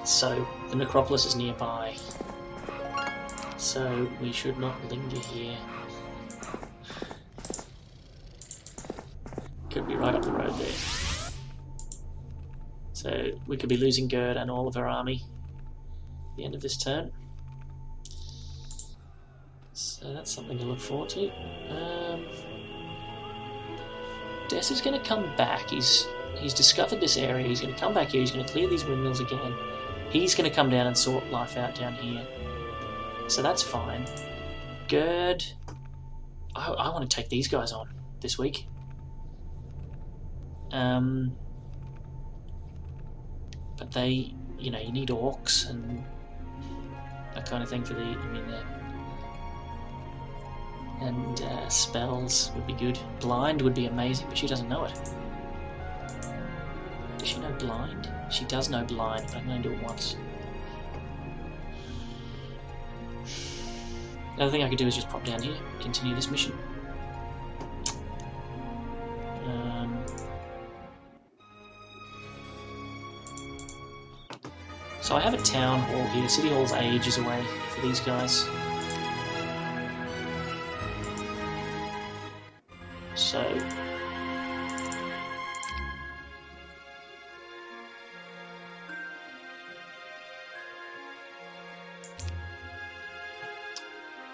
So the necropolis is nearby. So we should not linger here. Could be right up the road there. So we could be losing Gird and all of her army at the end of this turn. So that's something to look forward to. Dessa's going to come back. He's discovered this area. He's going to come back here. He's going to clear these windmills again. He's going to come down and sort life out down here. So that's fine. Gird. I want to take these guys on this week. But they, you need orcs and that kind of thing for and spells would be good. Blind would be amazing, but she doesn't know it. Does she know blind? She does know blind, but I'm going to do it once. The other thing I could do is just pop down here, continue this mission. So I have a town hall here. City Hall's ages away for these guys. So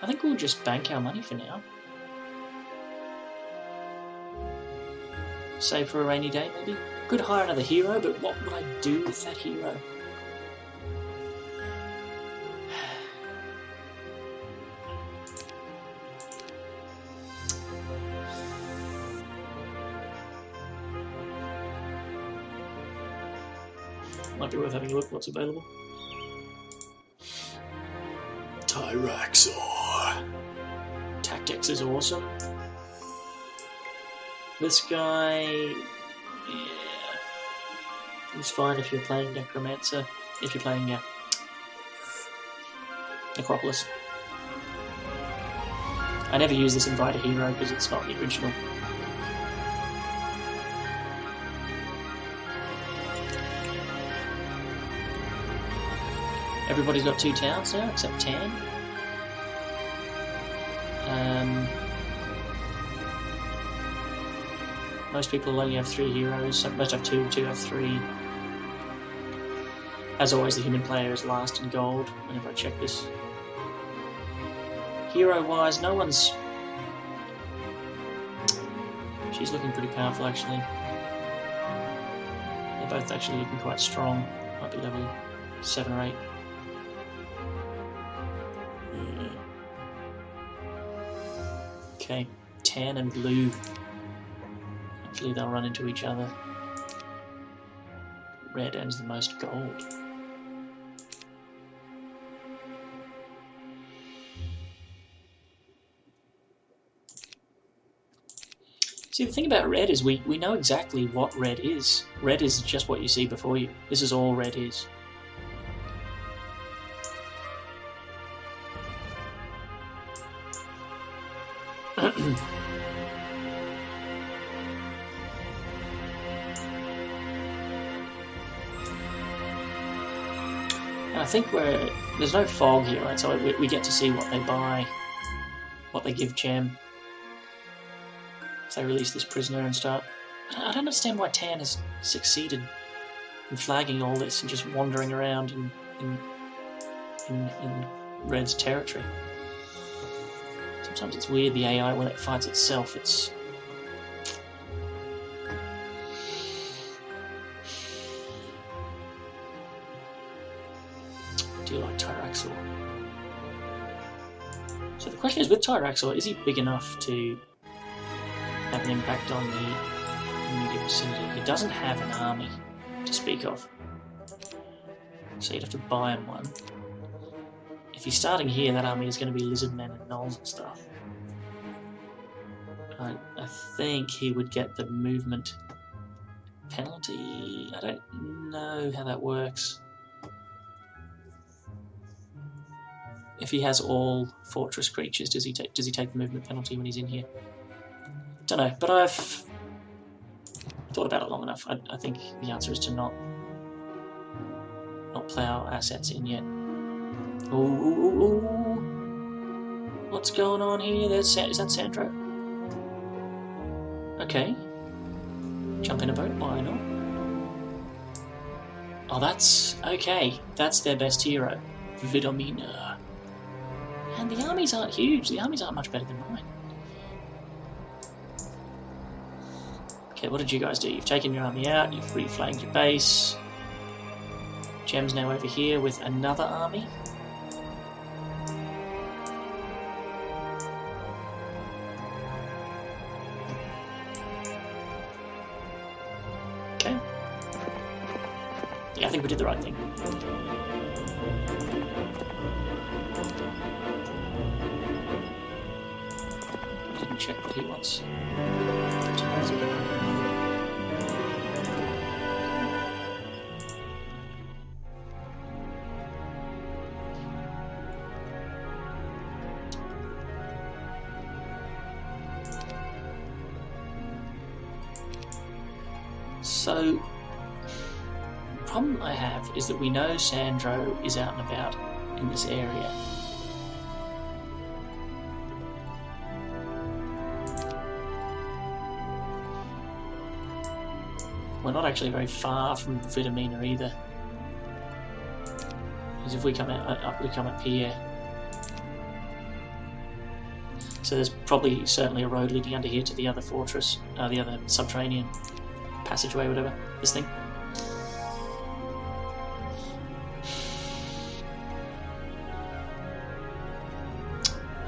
I think we'll just bank our money for now. Save for a rainy day, maybe. Could hire another hero, but what would I do with that hero? Might be worth having a look what's available. Tyraxor. Tactics is awesome. This guy, yeah, he's fine if you're playing Necromancer. If you're playing Necropolis. I never use this Invite a Hero because it's not the original. Everybody's got 2 towns now, except Tan. Most people only have 3 heroes, most have 2, 2 have 3. As always, the human player is last in gold whenever I check this. Hero-wise, no one's... She's looking pretty powerful, actually. They're both actually looking quite strong. Might be level 7 or 8. Okay, Tan and Blue. Hopefully they'll run into each other. red earns the most gold. See, the thing about red is we know exactly what red is. Red is just what you see before you. This is all red is. And I think there's no fog here, right? So we get to see what they buy, what they give Gem. So they release this prisoner and start. I don't understand why Tan has succeeded in flagging all this and just wandering around in Red's territory. Sometimes it's weird, the AI, when it fights itself, it's... Do you like Tyraxor? So the question is, with Tyraxor, is he big enough to have an impact on the immediate vicinity? He doesn't have an army to speak of, so you'd have to buy him one. If he's starting here, that army is going to be lizardmen and gnolls and stuff. I think he would get the movement penalty. I don't know how that works. If he has all fortress creatures, does he take the movement penalty when he's in here? Don't know, but I've thought about it long enough. I think the answer is to not plow assets in yet. Ooh. What's going on here? Is that Sandro? Okay. Jump in a boat, why not? Oh, that's... okay. That's their best hero. Vidomina. And the armies aren't huge. The armies aren't much better than mine. Okay, what did you guys do? You've taken your army out, you've reflagged your base. Gem's now over here with another army. Okay. Yeah, I think we did the right thing. Didn't check what he wants. So, the problem I have is that we know Sandro is out and about in this area. We're not actually very far from Vitamina either. Because if we come out, we come up here. So there's probably certainly a road leading under here to the other fortress, the other subterranean passageway, whatever, this thing.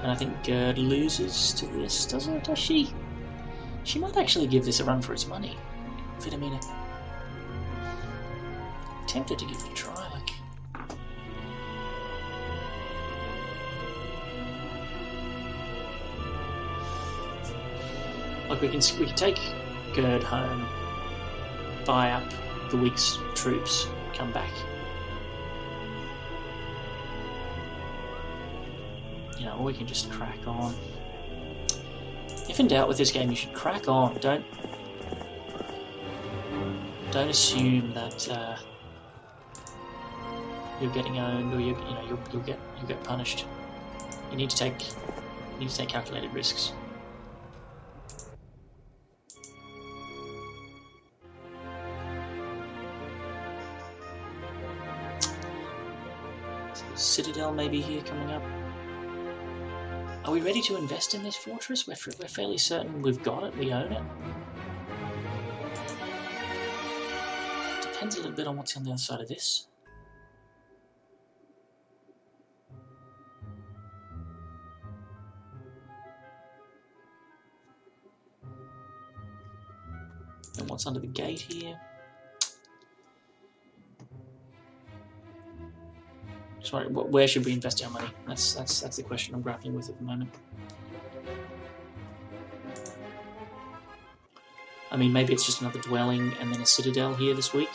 And I think Gird loses to this, does she? She might actually give this a run for its money. Vitamina. Tempted to give it a try, like we can take Gird home, buy up the week's troops, come back. You know, or we can just crack on. If in doubt with this game, you should crack on. Don't assume that you're getting owned, or you'll get punished. You need to take calculated risks. Citadel maybe here coming up. Are we ready to invest in this fortress? We're fairly certain we've got it, we own it. Depends a little bit on what's on the other side of this. And what's under the gate here? Sorry, where should we invest our money? That's the question I'm grappling with at the moment. I mean, maybe it's just another dwelling and then a citadel here this week.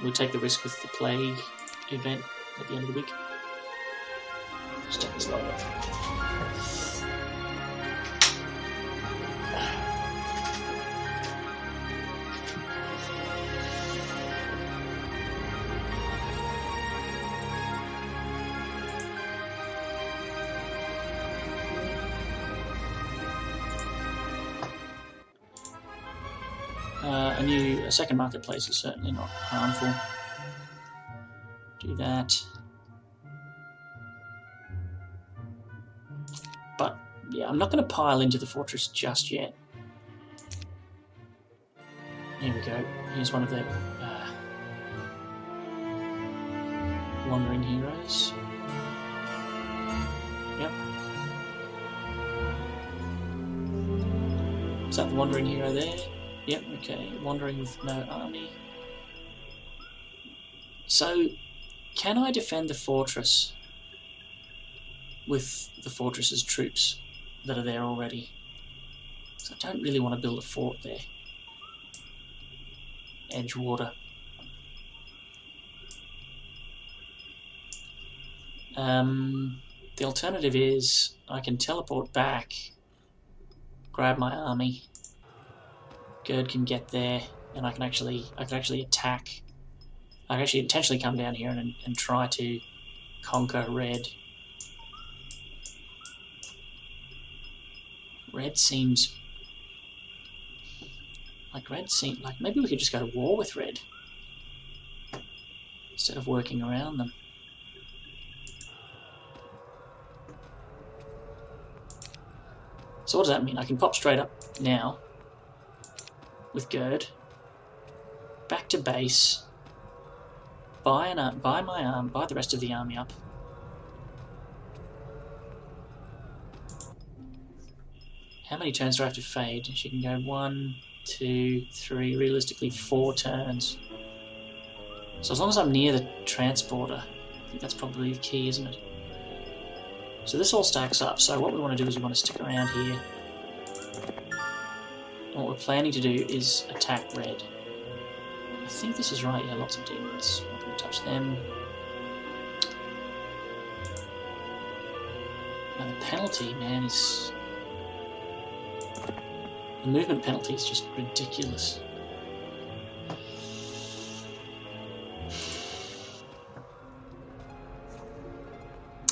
We'll take the risk with the plague event at the end of the week. Just take this log off. A second marketplace is certainly not harmful. Do that. But, yeah, I'm not going to pile into the fortress just yet. Here we go. Here's one of the wandering heroes. Yep. Is that the wandering hero there? Yep, okay. Wandering with no army. So, can I defend the fortress with the fortress's troops that are there already? Because I don't really want to build a fort there. Edgewater. The alternative is I can teleport back, grab my army. Gird can get there, and I can actually attack. I can actually intentionally come down here and try to conquer red. Red seems like maybe we could just go to war with red instead of working around them. So what does that mean? I can pop straight up now with Gird, back to base, buy the rest of the army up. How many turns do I have to fade? She can go 1, 2, 3, realistically 4 turns. So as long as I'm near the transporter, I think that's probably the key, isn't it? So this all stacks up, so what we want to do is we want to stick around here. And what we're planning to do is attack red. I think this is right, yeah, lots of demons. I'm not going to touch them. And the penalty, man, is... The movement penalty is just ridiculous.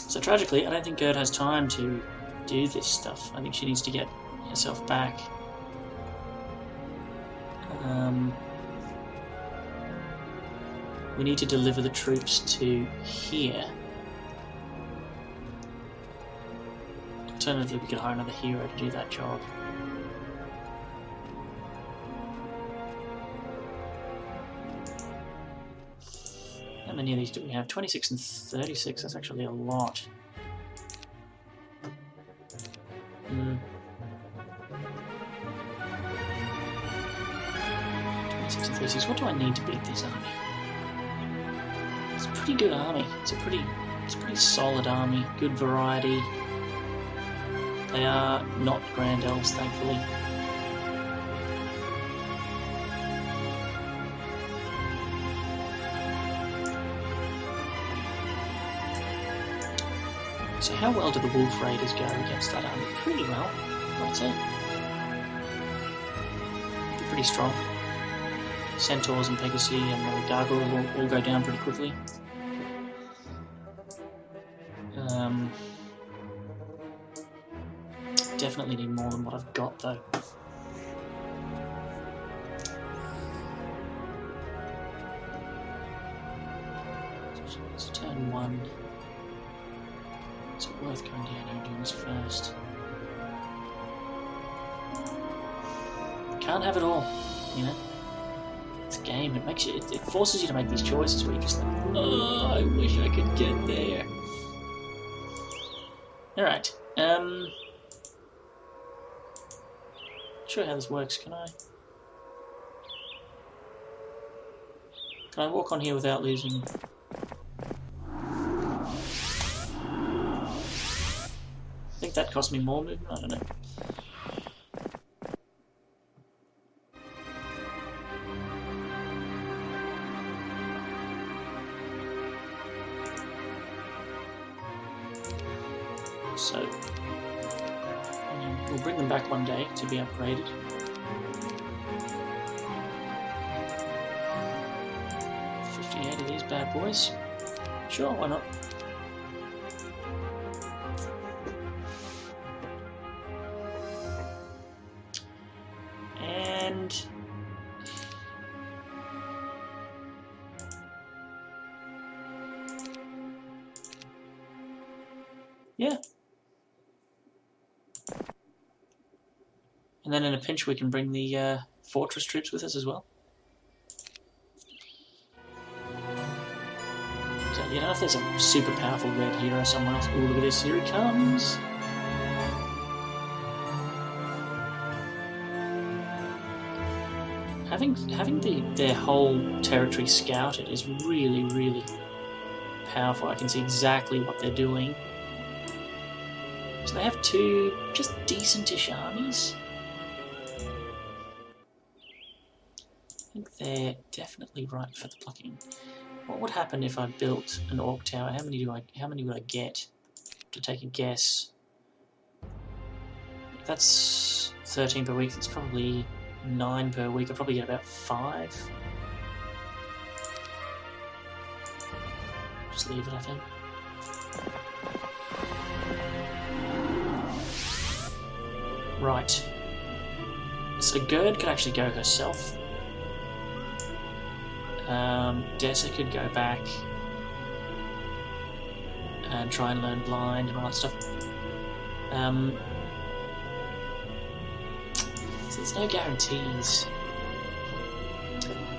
So tragically, I don't think Gird has time to do this stuff. I think she needs to get herself back. We need to deliver the troops to here. Alternatively, we could hire another hero to do that job. How many of these do we have? 26 and 36, that's actually a lot. 26 and 36, what do I need to beat this army? It's a pretty good army. It's a pretty solid army, good variety. They are not Grand Elves, thankfully. So how well do the Wolf Raiders go against that army? Pretty well, I'd say. They're pretty strong. Centaurs and Pegasi and the Gargoyles will all go down pretty quickly. Definitely need more than what I've got, though. So turn 1. Is it worth going down here and doing this first? Can't have it all, you know? It's a game. It makes you. It forces you to make these choices where you're just like, oh, I wish I could get there. All right. Not sure how this works. Can I? Can I walk on here without losing? I think that cost me more movement, I don't know. So, we'll bring them back one day to be upgraded. Of these bad boys. Sure, why not? And yeah. And then in a pinch we can bring the fortress troops with us as well. You know, if there's a super powerful red hero somewhere else. Ooh, look at this, here he comes! Having their whole territory scouted is really, really powerful. I can see exactly what they're doing. So they have two just decentish armies. I think they're definitely ripe for the plucking. What would happen if I built an orc tower? How many would I get? To take a guess. If that's 13 per week, that's probably 9 per week. I'll probably get about 5. Just leave it, I think. Right. So Gird could actually go herself. Dessa could go back and try and learn blind and all that stuff. So there's no guarantees.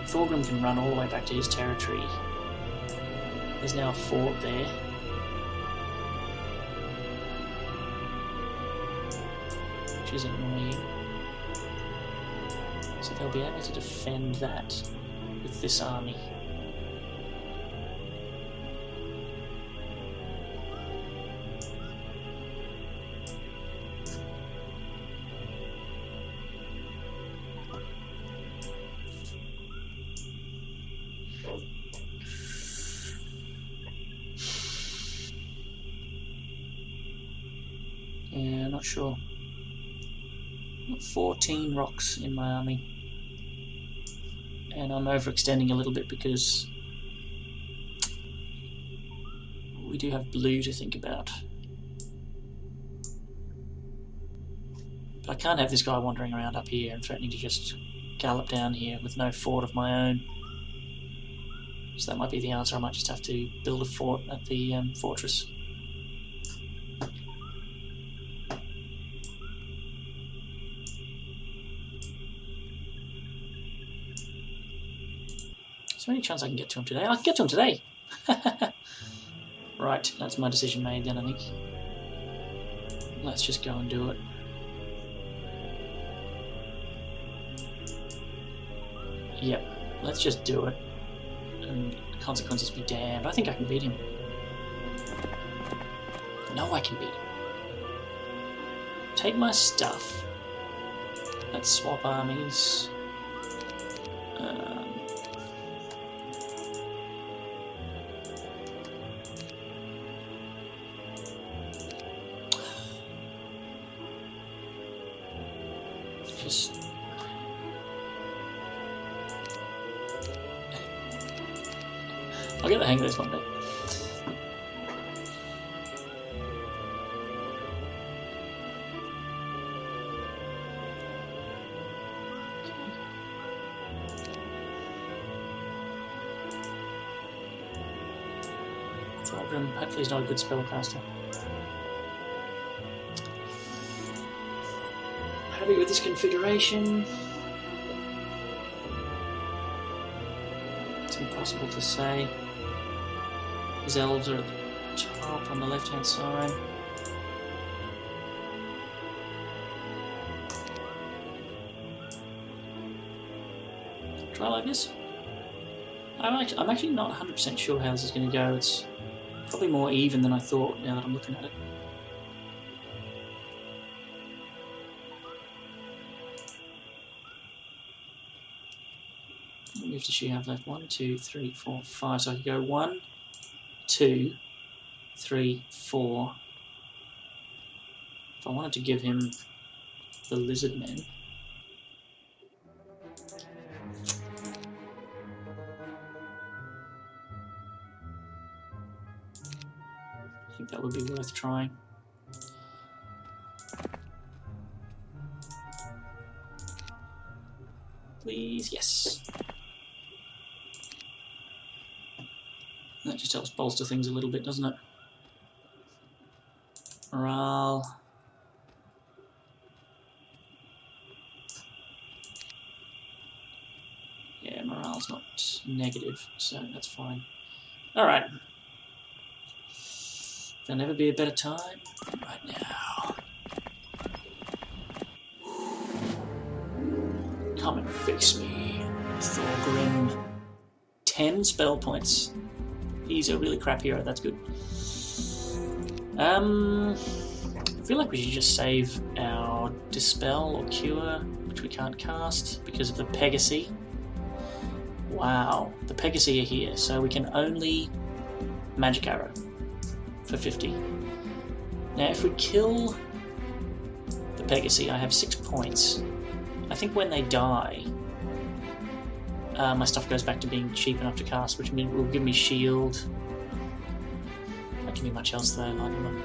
Thorgrim can run all the way back to his territory. There's now a fort there. Which is annoying. So they'll be able to defend that with this army. Yeah, not sure. Got 14 rocks in my army. And I'm overextending a little bit because we do have blue to think about. But I can't have this guy wandering around up here and threatening to just gallop down here with no fort of my own. So that might be the answer. I might just have to build a fort at the fortress. Is there any chance I can get to him today? I can get to him today! Right, that's my decision made then, I think. Let's just go and do it. Yep, let's just do it. And consequences be damned. I think I can beat him. No, I can beat him. Take my stuff. Let's swap armies. I'll get the hang of this one day. Thorgrim, hopefully he's not a good spellcaster. Happy with this configuration? It's impossible to say. His elves are at the top on the left hand side. Try like this. I'm actually not 100% sure how this is going to go. It's probably more even than I thought now that I'm looking at it. How many moves does she have left? 1, 2, 3, 4, 5. So I could go 1, 2, 3, 4. If I wanted to give him the lizard men. I think that would be worth trying. Please, yes. That just helps bolster things a little bit, doesn't it? Morale. Yeah, morale's not negative, so that's fine. Alright. There'll never be a better time than right now. Come and face me, Thorgrim. 10 spell points. He's a really crap hero, that's good. I feel like we should just save our Dispel or Cure, which we can't cast because of the Pegasi. Wow, the Pegasi are here, so we can only Magic Arrow for 50. Now if we kill the Pegasi, I have 6 points. I think when they die, my stuff goes back to being cheap enough to cast, which will give me shield. Not give me much else though, lightning.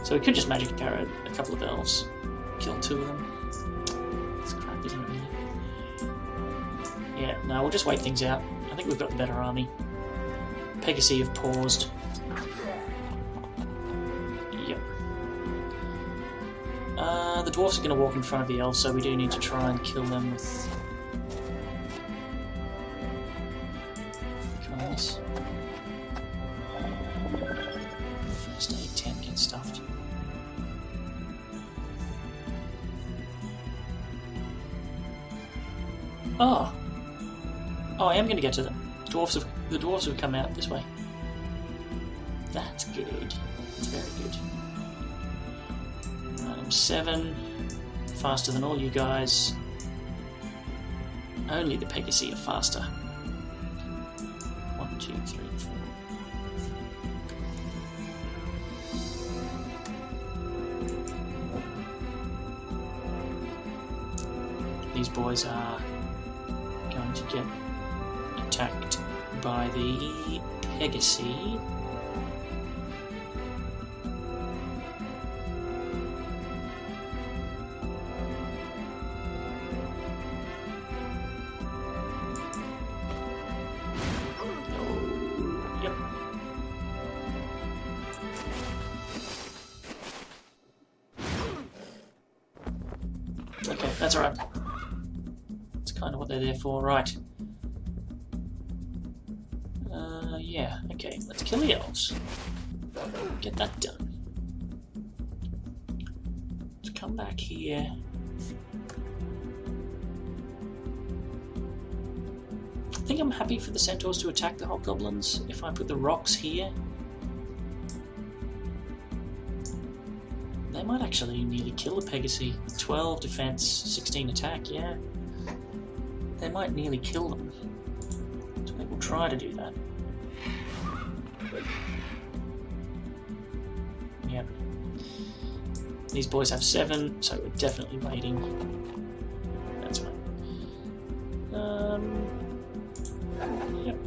So we could just Magic Arrow a couple of elves, kill 2 of them. It's crap, isn't it really? Yeah, no, we'll just wait things out. I think we've got the better army. Pegasi have paused. Yep. The dwarves are going to walk in front of the elves, so we do need to try and kill them with... Kindness. First aid 10 gets stuffed. Oh! Oh, I am going to get to them. The dwarves have come out this way. That's good. That's very good. Right, I'm 7. Faster than all you guys. Only the Pegasi are faster. 1, 2, 3, 4. These boys are going to get attacked by the Pegasi. Yep. Okay, that's alright. That's kind of what they're there for, right? Yeah, okay, let's kill the elves. Get that done. Let's come back here. I think I'm happy for the centaurs to attack the hobgoblins if I put the rocks here. They might actually nearly kill the Pegasi. 12 defense, 16 attack, yeah. They might nearly kill them. So I think we'll try to do that. Yep. These boys have 7, so we're definitely waiting. That's fine. Yep.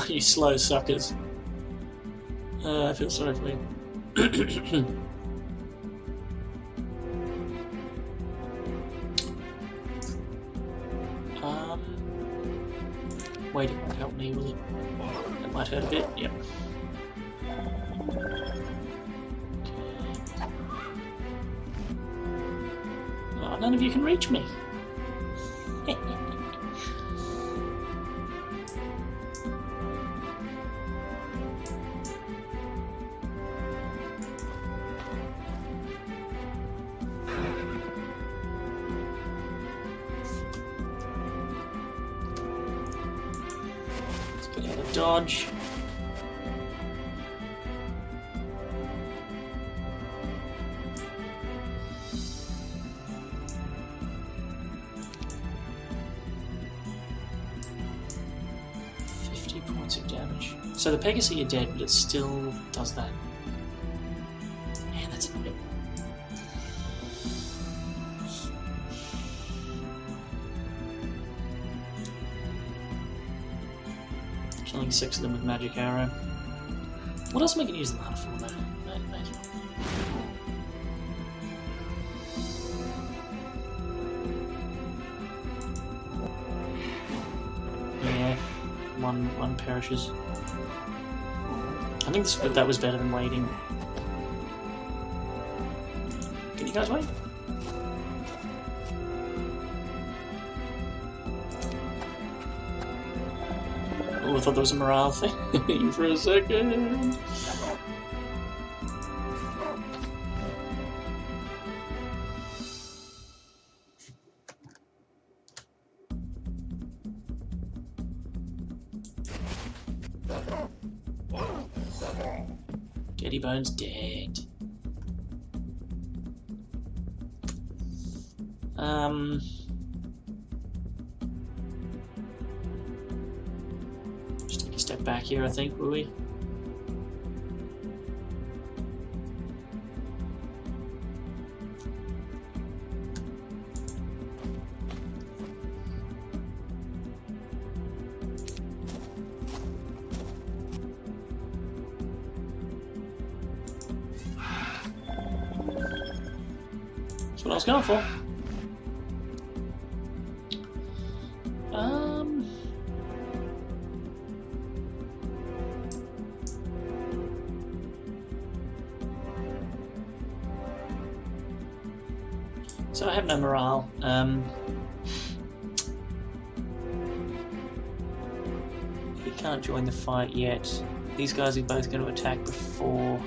You slow suckers. I feel sorry for you. Waiting won't help me, will it? That might hurt a bit, yep. Oh, none of you can reach me. Get out of dodge. So the Pegasus are dead, but it still does that. Man, that's annoying. Killing 6 of them with magic arrow. What else am I going to use the mana for, though? Yeah, one perishes. I think that was better than waiting. Can you guys wait? Oh, I thought there was a morale thing for a second. Getty Bones dead. Just take a step back here, I think, will we? What I was going for. So I have no morale. He can't join the fight yet. These guys are both going to attack before.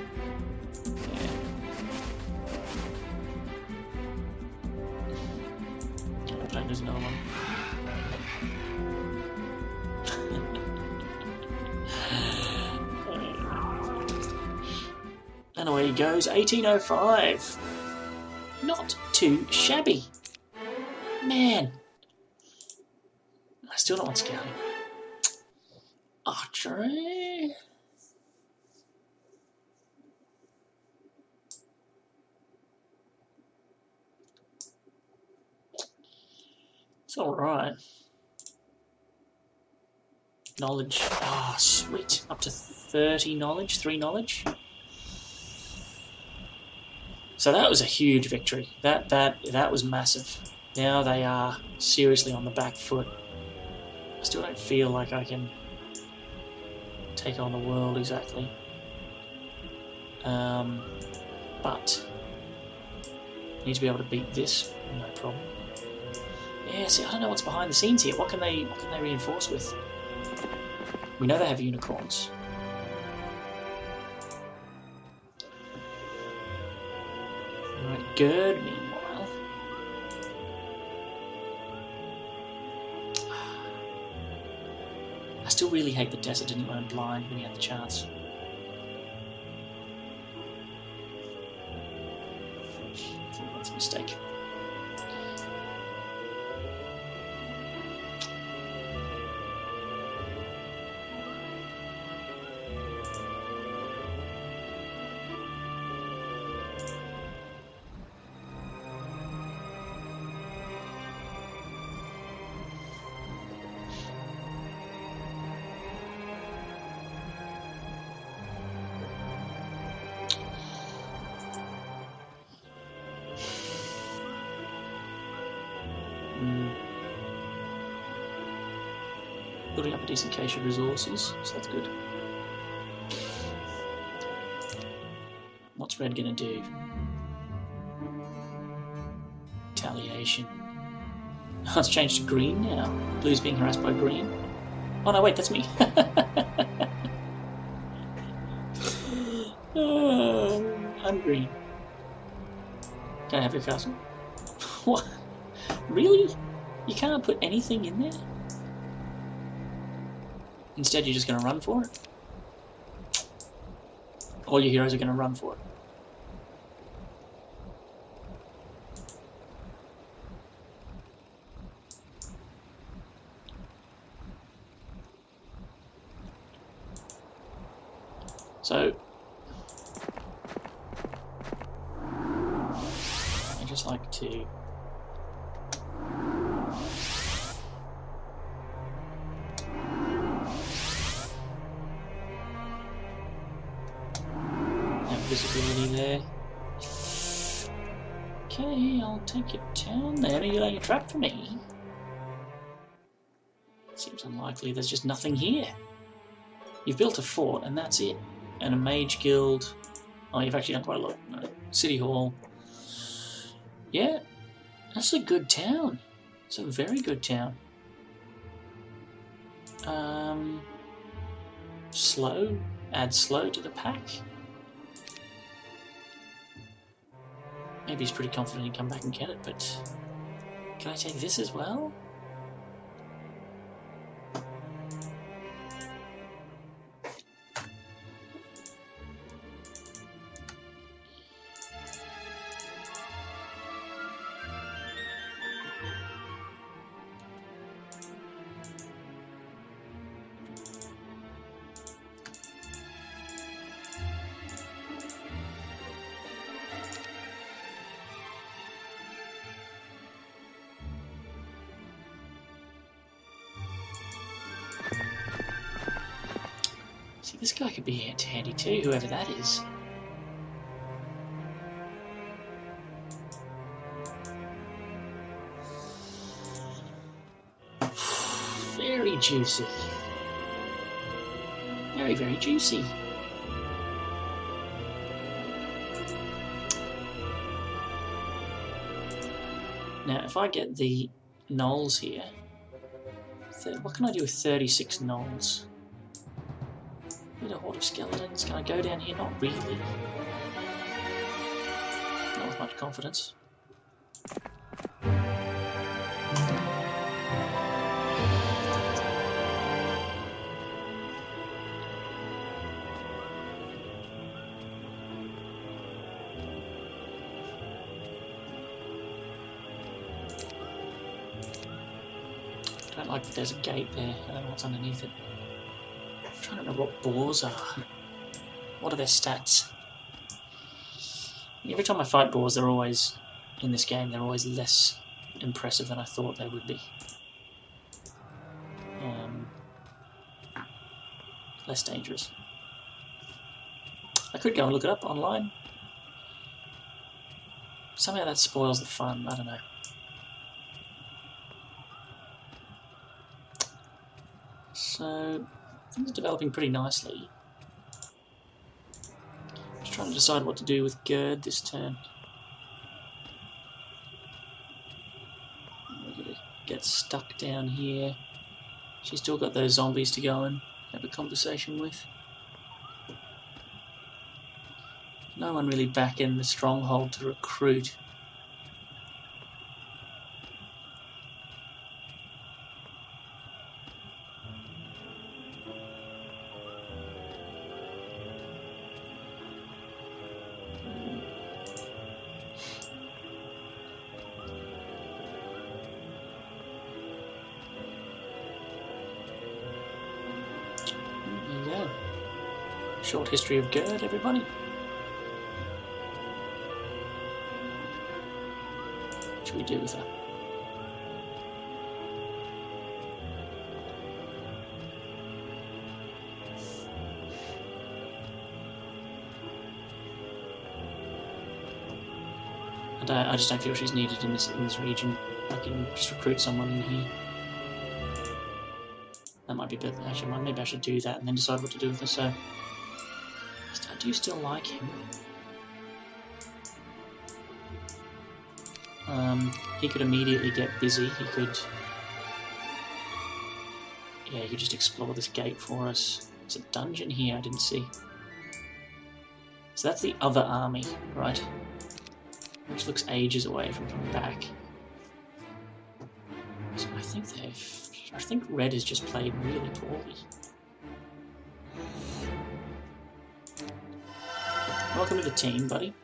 There's another one. And away he goes. 1805. Not too shabby. Man. I still don't want scouting. Archery. It's alright. Knowledge. Ah, oh, sweet. Up to 30 knowledge, 3 knowledge. So that was a huge victory. That was massive. Now they are seriously on the back foot. I still don't feel like I can take on the world exactly. But I need to be able to beat this, no problem. Yeah, see, I don't know what's behind the scenes here. What can they reinforce with? We know they have unicorns. Alright, Gird, meanwhile. I still really hate that Dessa didn't run blind when he had the chance. I think that's a mistake. Building up a decent cache of resources, so that's good. What's red gonna do? Retaliation. Oh, it's changed to green now. Blue's being harassed by green. Oh no, wait, that's me. Oh, I'm green. Can I have your castle? What? Really? You can't put anything in there? Instead, you're just going to run for it. All your heroes are going to run for it. So, I just like to have visibility there. Okay, I'll take your town there. Are you laying a trap for me? Seems unlikely. There's just nothing here. You've built a fort, and that's it. And a mage guild. Oh, you've actually done quite a lot. City hall. Yeah, that's a good town. It's a very good town. Slow. Add slow to the pack. Maybe he's pretty confident he'd come back and get it, but can I take this as well? See, this guy could be handy too, whoever that is. Very juicy. Very, very juicy. Now, if I get the gnolls here, what can I do with 36 gnolls? Need a horde of skeletons. Can I go down here? Not really. Not with much confidence. I don't like that there's a gate there. I don't know what's underneath it. I'm trying to remember what boars are. What are their stats? Every time I fight boars, they're always, in this game, they're always less impressive than I thought they would be. Less dangerous. I could go and look it up online. Somehow that spoils the fun, I don't know. So, things are developing pretty nicely. Just trying to decide what to do with Gird this turn. We're going to get stuck down here. She's still got those zombies to go and have a conversation with. No one really back in the Stronghold to recruit. There you go. Short history of Gird, everybody. What should we do with her? I just don't feel she's needed in this region. I can just recruit someone in here. That might be a bit. Actually, maybe I should do that and then decide what to do with her. So, I do still like him. He could immediately get busy. He could, yeah, he could just explore this gate for us. There's a dungeon here I didn't see. So that's the other army, right? Which looks ages away from coming back. So I think Red has just played really poorly. Welcome to the team, buddy.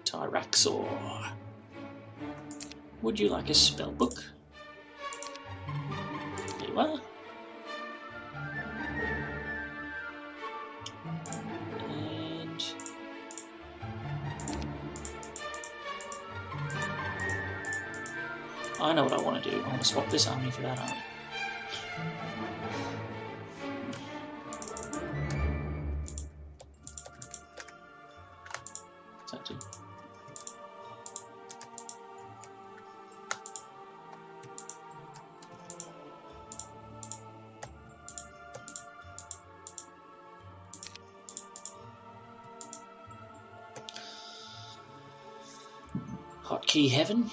Tyraxor. Would you like a spell book? There you are. And I know what I want to do. I want to swap this army for that army. What's that do? Hotkey heaven.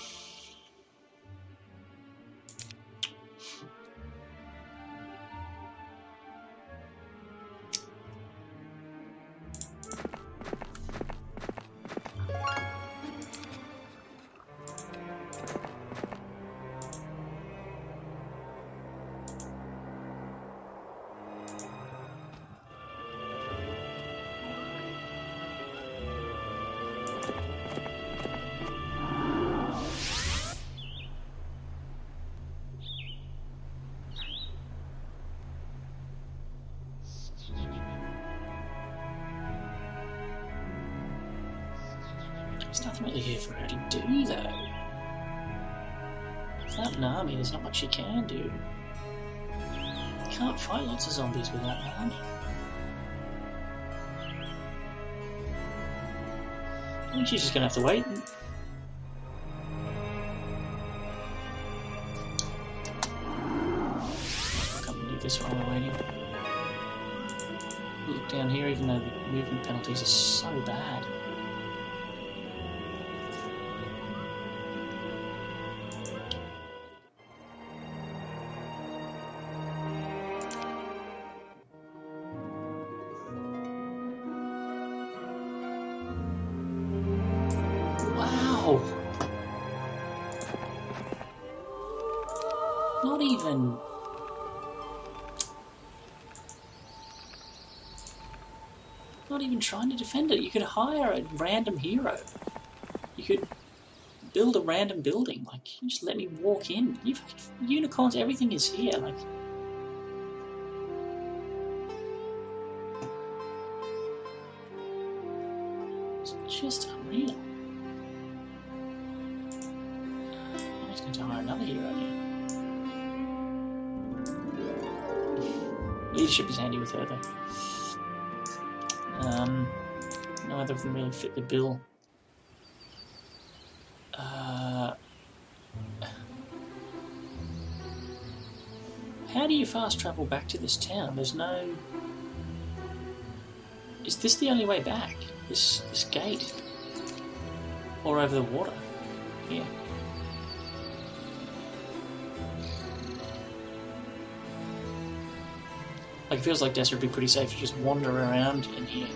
There's nothing really here for her to do, though. Without an army, there's not much she can do. You can't fight lots of zombies without an army. I think she's just gonna have to wait. I'll come and do this while we're waiting. Look down here, even though the movement penalties are so bad. Not even trying to defend it. You could hire a random hero. You could build a random building. Like, you just let me walk in. You've unicorns, everything is here. Like, it's just unreal. I'm just going to hire another hero here. Leadership is handy with her, though. Neither of them really fit the bill. How do you fast travel back to this town? There's no... Is this the only way back? This gate? Or over the water? Yeah. Like, it feels like Dessa would be pretty safe to just wander around in here.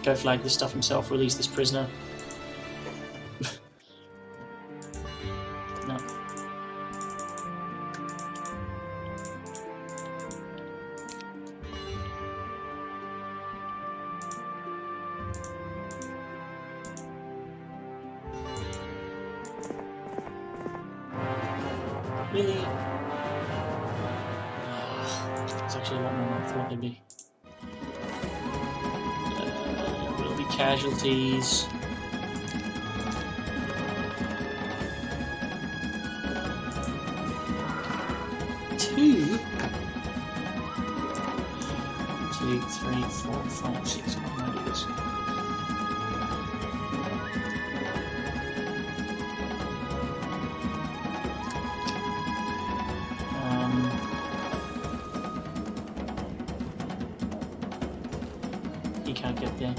Go flag this stuff himself, release this prisoner. No. Really? It's actually a lot more than I thought they'd be. Will be casualties. Two, 3, 4, 5, 6. I'm going to do this. He can't get there.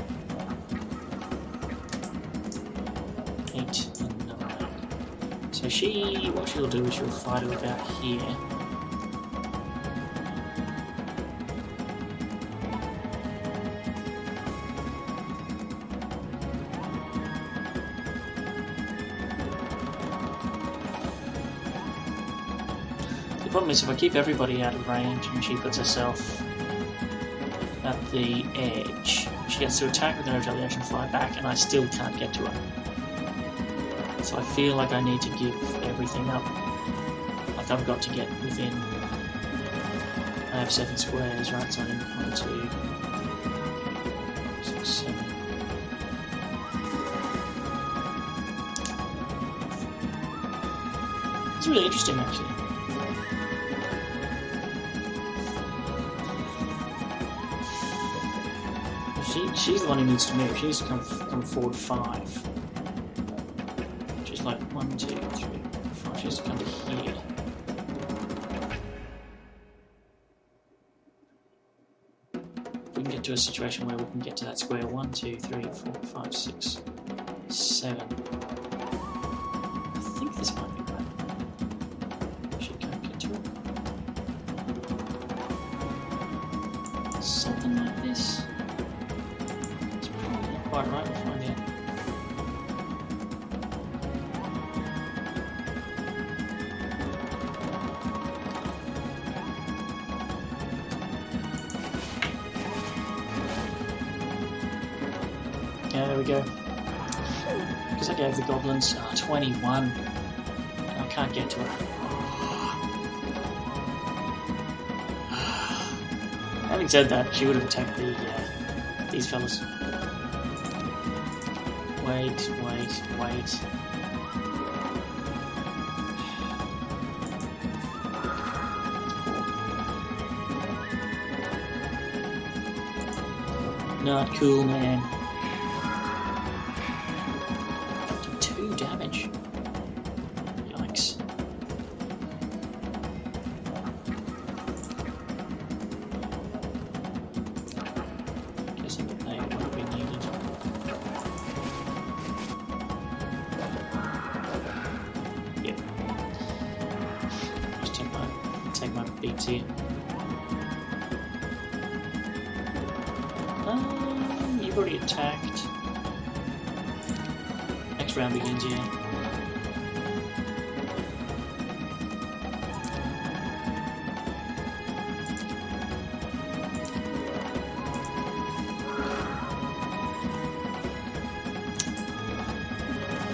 8 and 9. So what she'll do is she'll fight her about here. The problem is if I keep everybody out of range and she puts herself at the edge. She gets to attack with her retaliation, fly back, and I still can't get to her. So I feel like I need to give everything up. Like I've got to get within... I have 7 squares, right? So I need 1, 2, 6, 7. It's really interesting, actually. She's the one who needs to move. She needs to come forward 5. She's like 1, 2, 3, 4. She has to come to here. If we can get to a situation where we can get to that square 1, 2, 3, 4, 5, 6, 7. I think this might be right. She can't get to it. Something like this. Quite right, we'll find out. Yeah, there we go. Because I gave the goblins 21, and I can't get to her. Having said that, she would have attacked these fellas. Wait. Not cool, man. 2 damage. Yikes. Guessing that they won't be needed. Yep. Just take my beats here. You've already attacked. Next round begins, yeah.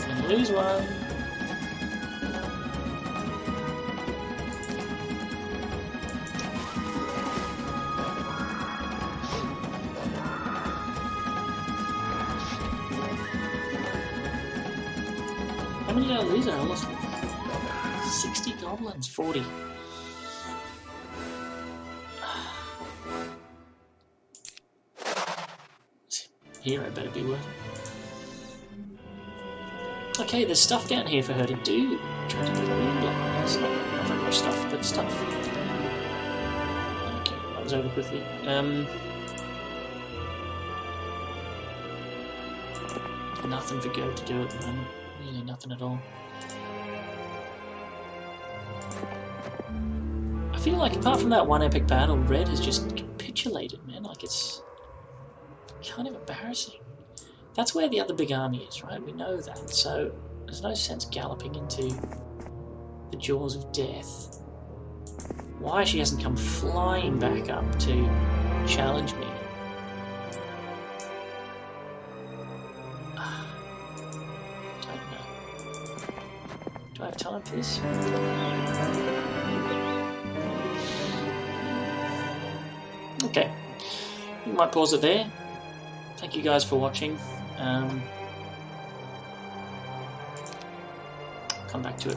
And lose one. How many did I lose? I lost 60 goblins, 40. Hero better be worth it. Okay, there's stuff down here for her to do. Try to do it's not very much stuff, but stuff. Okay, that was over quickly. Nothing for Gird to do at the moment. Really nothing at all. I feel like apart from that one epic battle, Red has just capitulated, man. Like it's kind of embarrassing. That's where the other big army is, right? We know that. So there's no sense galloping into the jaws of death. Why she hasn't come flying back up to challenge me? Do I have time for this? Okay, we might pause it there. Thank you guys for watching. Come back to it.